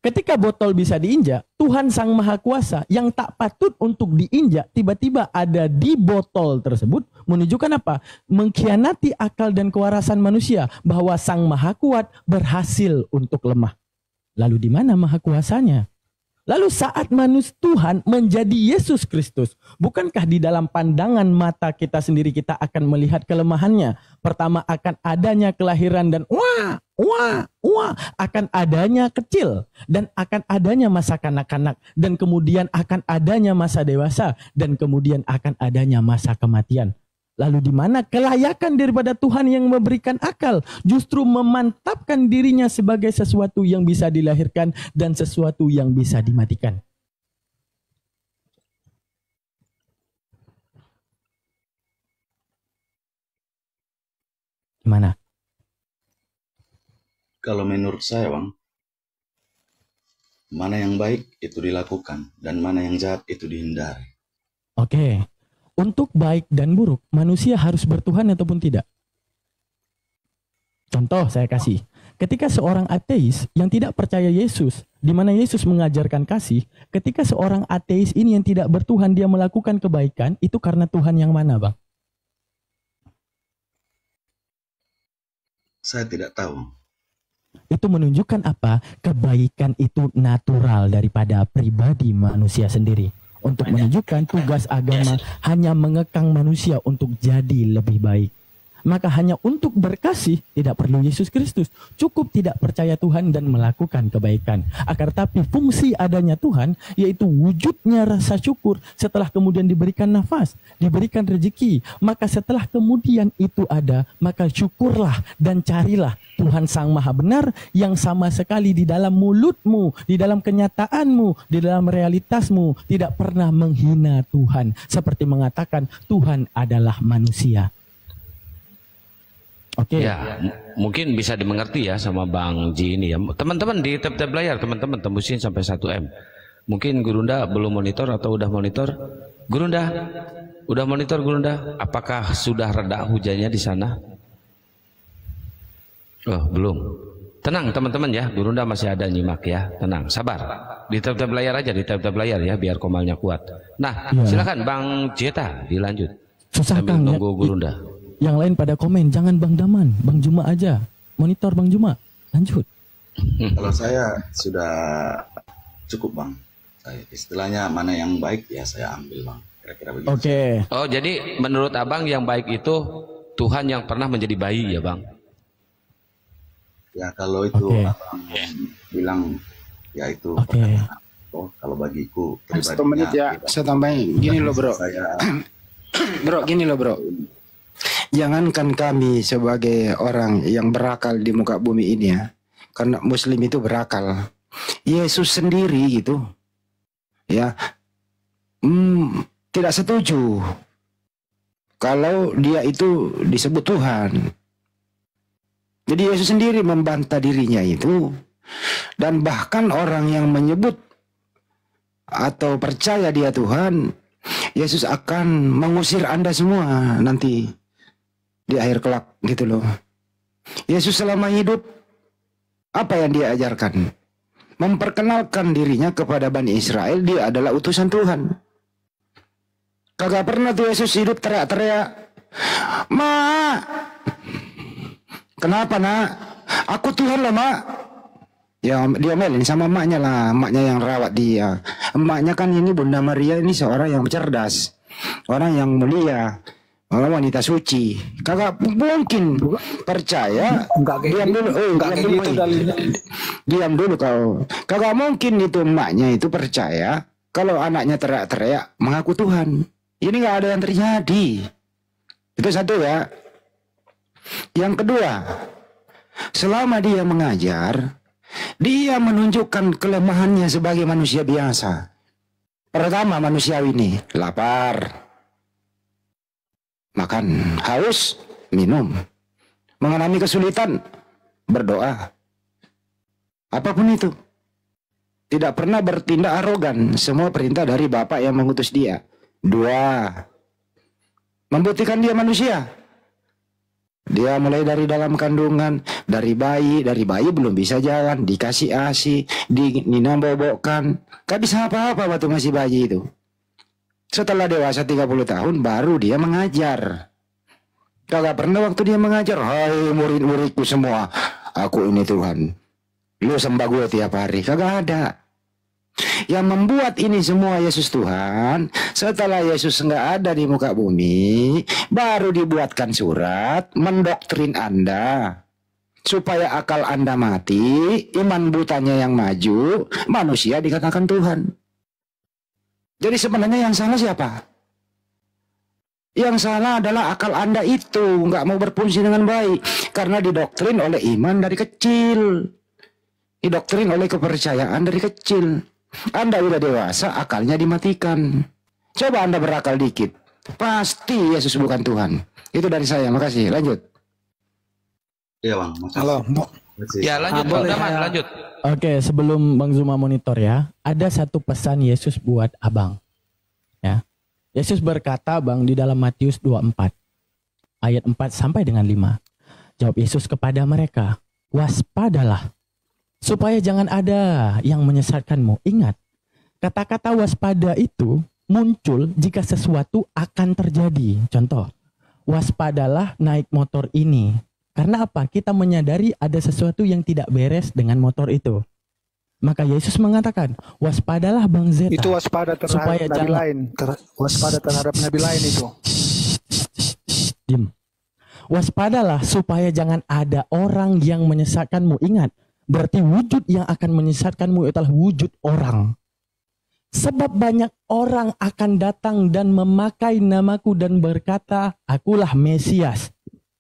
Ketika botol bisa diinjak, Tuhan Sang Maha Kuasa yang tak patut untuk diinjak tiba-tiba ada di botol tersebut menunjukkan apa? Mengkhianati akal dan kewarasan manusia bahwa Sang Maha Kuat berhasil untuk lemah. Lalu di mana Maha Kuasanya? Lalu saat Tuhan menjadi Yesus Kristus, bukankah di dalam pandangan mata kita sendiri kita akan melihat kelemahannya? Pertama akan adanya kelahiran dan akan adanya kecil dan akan adanya masa kanak-kanak dan kemudian akan adanya masa dewasa dan kemudian akan adanya masa kematian. Lalu di mana kelayakan daripada Tuhan yang memberikan akal justru memantapkan dirinya sebagai sesuatu yang bisa dilahirkan dan sesuatu yang bisa dimatikan. Gimana? Kalau menurut saya, Bang, mana yang baik itu dilakukan dan mana yang jahat itu dihindari. Oke. Untuk baik dan buruk, manusia harus bertuhan ataupun tidak? Contoh saya kasih. Ketika seorang ateis yang tidak percaya Yesus, di mana Yesus mengajarkan kasih, ketika seorang ateis ini yang tidak bertuhan, dia melakukan kebaikan, itu karena Tuhan yang mana, Bang? Saya tidak tahu. Itu menunjukkan apa? Kebaikan itu natural daripada pribadi manusia sendiri. Untuk menunjukkan tugas agama hanya mengekang manusia untuk jadi lebih baik. Maka hanya untuk berkasih tidak perlu Yesus Kristus. Cukup tidak percaya Tuhan dan melakukan kebaikan. Akan tetapi fungsi adanya Tuhan yaitu wujudnya rasa syukur setelah kemudian diberikan nafas, diberikan rezeki. Maka setelah kemudian itu ada, maka syukurlah dan carilah Tuhan Sang Maha Benar yang sama sekali di dalam mulutmu, di dalam kenyataanmu, di dalam realitasmu tidak pernah menghina Tuhan. Seperti mengatakan Tuhan adalah manusia. Oke. Ya, mungkin bisa dimengerti ya sama Bang Ji ini ya. Teman-teman di tab-tab layar, teman-teman tembusin sampai 1M. Mungkin Gurunda belum monitor atau udah monitor? Gurunda, udah monitor Gurunda? Apakah sudah reda hujannya di sana? Oh, belum. Tenang teman-teman ya, Gurunda masih ada nyimak ya. Tenang, sabar. Di tab-tab layar aja, di tab-tab layar ya, biar komalnya kuat. Nah, silakan Bang Jeta dilanjut. Susah sambil Kang, nunggu Gurunda. Yang lain pada komen, jangan Bang Daman, Bang Juma aja. Monitor Bang Juma, lanjut. Kalau saya sudah cukup, Bang. Saya istilahnya mana yang baik ya saya ambil, Bang. Kira-kira begitu. Oke. Oh, jadi menurut Abang yang baik itu Tuhan yang pernah menjadi bayi ya, Bang? Ya kalau itu Abang bilang ya itu perkataan. Oh, kalau bagiku pribadinya. 1 menit ya, saya tambahin. Gini loh, Bro. Bro, gini loh, Bro. Jangankan kami sebagai orang yang berakal di muka bumi ini ya, karena Muslim itu berakal. Yesus sendiri gitu, ya, tidak setuju kalau dia itu disebut Tuhan. Jadi Yesus sendiri membantah dirinya itu, dan bahkan orang yang menyebut atau percaya dia Tuhan, Yesus akan mengusir Anda semua nanti di akhir kelak gitu loh. Yesus selama hidup apa yang dia ajarkan? Memperkenalkan dirinya kepada Bani Israel, dia adalah utusan Tuhan. Kagak pernah tuh Yesus hidup teriak-teriak, "Ma, kenapa nak? Aku Tuhan loh, Ma." Ya diomelin sama emaknya lah, emaknya yang rawat dia. Emaknya kan ini Bunda Maria ini seorang yang cerdas, orang yang mulia, orang wanita suci. Kagak mungkin percaya. Diam dulu, diam dulu kau. Kagak mungkin itu emaknya itu percaya kalau anaknya teriak-teriak mengaku Tuhan. Ini nggak ada yang terjadi. Itu satu ya. Yang kedua, selama dia mengajar, dia menunjukkan kelemahannya sebagai manusia biasa. Pertama, manusiawi ini lapar, makan, haus, minum, mengalami kesulitan, berdoa. Apapun itu. Tidak pernah bertindak arogan. Semua perintah dari Bapa yang mengutus dia. Dua, membuktikan dia manusia. Dia mulai dari dalam kandungan, dari bayi belum bisa jalan, dikasih ASI, dinambobokkan, gak bisa apa-apa waktu masih bayi itu. Setelah dewasa 30 tahun baru dia mengajar. Kagak pernah waktu dia mengajar, hai murid-muridku semua, aku ini Tuhan, lu sembah gue tiap hari. Kagak ada. Yang membuat ini semua Yesus Tuhan. Setelah Yesus nggak ada di muka bumi, baru dibuatkan surat mendoktrin Anda supaya akal Anda mati, iman butanya yang maju, manusia dikatakan Tuhan. Jadi sebenarnya yang salah siapa? Yang salah adalah akal Anda itu nggak mau berfungsi dengan baik karena didoktrin oleh iman dari kecil, didoktrin oleh kepercayaan dari kecil. Anda udah dewasa, akalnya dimatikan. Coba Anda berakal dikit, pasti Yesus bukan Tuhan. Itu dari saya, makasih. Lanjut. Iya Bang, makasih. Halo. Ya lanjut, Bang Daman, lanjut. Oke, sebelum Bang Zuma monitor ya, ada satu pesan Yesus buat abang. Ya, Yesus berkata Bang di dalam Matius 24 ayat 4 sampai dengan 5. Jawab Yesus kepada mereka, waspadalah, supaya jangan ada yang menyesatkanmu. Ingat, kata-kata waspada itu muncul jika sesuatu akan terjadi. Contoh, waspadalah naik motor ini. Karena apa? Kita menyadari ada sesuatu yang tidak beres dengan motor itu. Maka Yesus mengatakan, waspadalah Bang Zeta. Itu waspada terhadap nabi lain. Waspada terhadap nabi lain itu. Diam. Waspadalah supaya jangan ada orang yang menyesatkanmu. Ingat, berarti wujud yang akan menyesatkanmu adalah wujud orang. Sebab banyak orang akan datang dan memakai namaku dan berkata, akulah Mesias.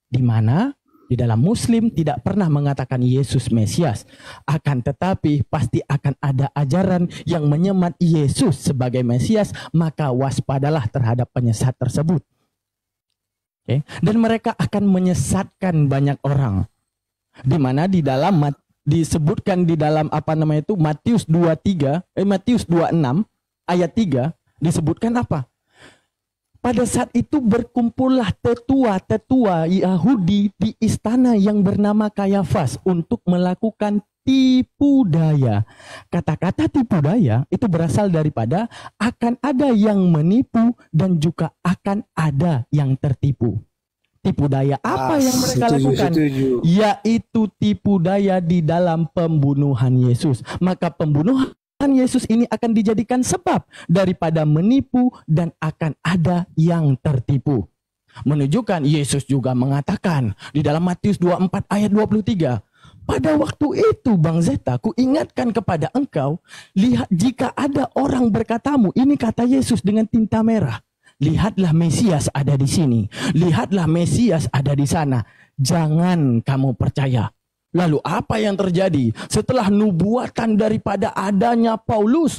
Di mana? Di dalam Muslim tidak pernah mengatakan Yesus Mesias. Akan tetapi pasti akan ada ajaran yang menyemat Yesus sebagai Mesias. Maka waspadalah terhadap penyesat tersebut. Okay? Dan mereka akan menyesatkan banyak orang. Di mana di dalam disebutkan di dalam Matius 26 ayat 3 disebutkan apa? Pada saat itu berkumpullah tetua-tetua Yahudi di istana yang bernama Kayafas untuk melakukan tipu daya. Kata-kata tipu daya itu berasal daripada akan ada yang menipu dan juga akan ada yang tertipu. Tipu daya apa yang mereka lakukan? Yaitu tipu daya di dalam pembunuhan Yesus. Maka pembunuhan Yesus ini akan dijadikan sebab daripada menipu dan akan ada yang tertipu. Menunjukkan Yesus juga mengatakan di dalam Matius 24 ayat 23. Pada waktu itu Bang Zeta, ku ingatkan kepada engkau, lihat jika ada orang berkatamu, ini kata Yesus dengan tinta merah. Lihatlah Mesias ada di sini. Lihatlah Mesias ada di sana. Jangan kamu percaya. Lalu apa yang terjadi? Setelah nubuatan daripada adanya Paulus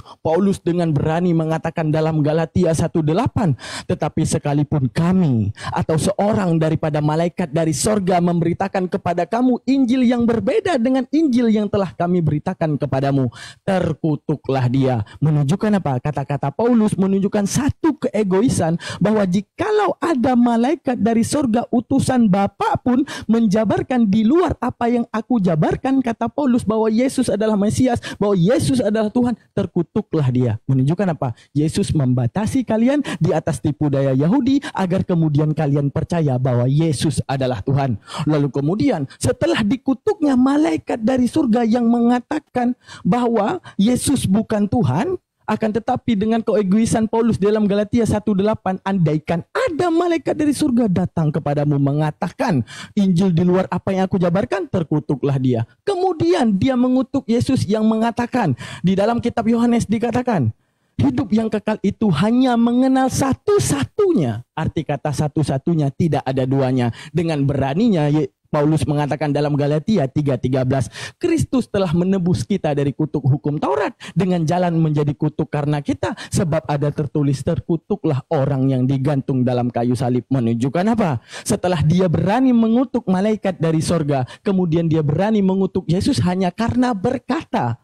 dengan berani mengatakan dalam Galatia 1:8, tetapi sekalipun kami atau seorang daripada malaikat dari sorga memberitakan kepada kamu Injil yang berbeda dengan Injil yang telah kami beritakan kepadamu, terkutuklah dia. Menunjukkan apa? Kata-kata Paulus menunjukkan satu keegoisan bahwa jikalau ada malaikat dari sorga utusan Bapa pun menjabarkan di luar apa yang aku jabarkan, kata Paulus, bahwa Yesus adalah Mesias, bahwa Yesus adalah Tuhan, terkutuklah dia. Menunjukkan apa? Yesus membatasi kalian di atas tipu daya Yahudi agar kemudian kalian percaya bahwa Yesus adalah Tuhan. Lalu kemudian setelah dikutuknya malaikat dari surga yang mengatakan bahwa Yesus bukan Tuhan, akan tetapi dengan keegoisan Paulus dalam Galatia 1:8, andaikan ada malaikat dari surga datang kepadamu mengatakan Injil di luar apa yang aku jabarkan, terkutuklah dia. Kemudian dia mengutuk Yesus yang mengatakan, di dalam kitab Yohanes dikatakan, hidup yang kekal itu hanya mengenal satu-satunya. Arti kata satu-satunya, tidak ada duanya. Dengan beraninya Paulus mengatakan dalam Galatia 3:13, Kristus telah menebus kita dari kutuk hukum Taurat dengan jalan menjadi kutuk karena kita, sebab ada tertulis, terkutuklah orang yang digantung dalam kayu salib. Menunjukkan apa? Setelah dia berani mengutuk malaikat dari sorga, kemudian dia berani mengutuk Yesus hanya karena berkata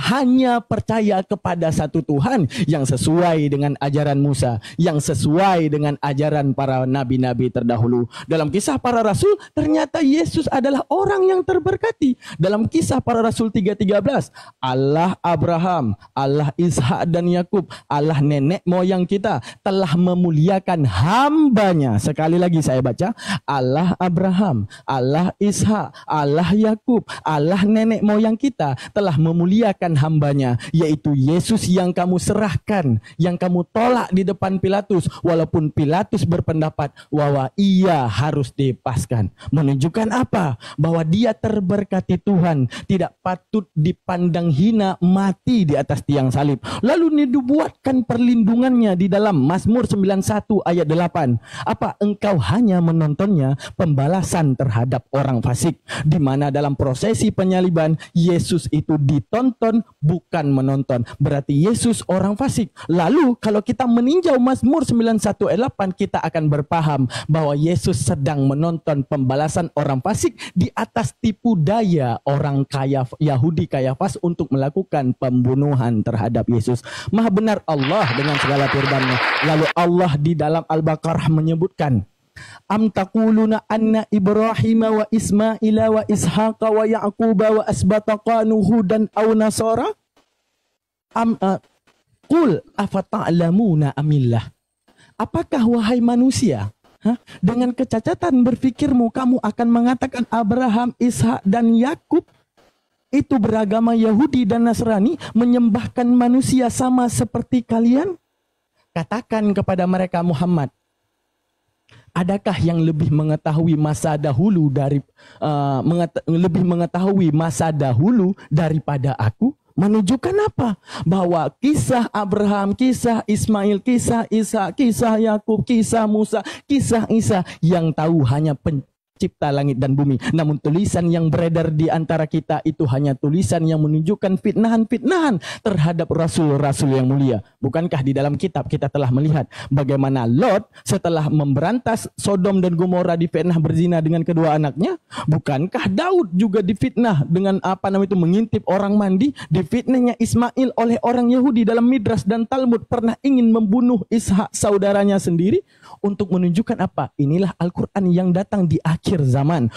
hanya percaya kepada satu Tuhan yang sesuai dengan ajaran Musa, yang sesuai dengan ajaran para nabi-nabi terdahulu. Dalam kisah para rasul, ternyata Yesus adalah orang yang terberkati. Dalam kisah para rasul 3:13, Allah Abraham, Allah Ishak dan Yakub, Allah nenek moyang kita telah memuliakan hambanya. Sekali lagi saya baca, Allah Abraham, Allah Ishak, Allah Yakub, Allah nenek moyang kita telah memuliakan hambanya, yaitu Yesus yang kamu serahkan, yang kamu tolak di depan Pilatus, walaupun Pilatus berpendapat bahwa ia harus dilepaskan. Menunjukkan apa? Bahwa dia terberkati Tuhan, tidak patut dipandang hina, mati di atas tiang salib. Lalu dibuatkan perlindungannya di dalam Mazmur 91 ayat 8. Apa? Engkau hanya menontonnya, pembalasan terhadap orang fasik. Di mana dalam prosesi penyaliban, Yesus itu ditonton, bukan menonton. Berarti Yesus orang fasik. Lalu kalau kita meninjau Mazmur 91 ayat 8, kita akan berpaham bahwa Yesus sedang menonton pembalasan orang fasik di atas tipu daya orang kaya Yahudi Kayafas untuk melakukan pembunuhan terhadap Yesus. Maha benar Allah dengan segala firman-Nya. Lalu Allah di dalam Al-Baqarah menyebutkan, Am taquluna anna Ibrahim wa Ismaila wa Ishaqa wa Yaquba wa asbataqa Nuhudan aw Nasara? Qul afata'lamuna amillah. Apakah wahai manusia, dengan kecacatan berfikirmu kamu akan mengatakan Abraham, Ishak dan Yakub itu beragama Yahudi dan Nasrani, menyembahkan manusia sama seperti kalian? Katakan kepada mereka, Muhammad, adakah yang lebih mengetahui masa dahulu daripada aku? Menunjukkan apa? Bahwa kisah Abraham, kisah Ismail, kisah Ishak, kisah Yakub, kisah Musa, kisah Isa, yang tahu hanya pencipta langit dan bumi. Namun tulisan yang beredar di antara kita itu hanya tulisan yang menunjukkan fitnahan-fitnahan terhadap rasul-rasul yang mulia. Bukankah di dalam kitab kita telah melihat bagaimana Lot setelah memberantas Sodom dan Gomora difitnah berzina dengan kedua anaknya? Bukankah Daud juga difitnah dengan mengintip orang mandi? Difitnahnya Ismail oleh orang Yahudi dalam Midras dan Talmud pernah ingin membunuh Ishak saudaranya sendiri, untuk menunjukkan apa? Inilah Al-Quran yang datang di akhir zaman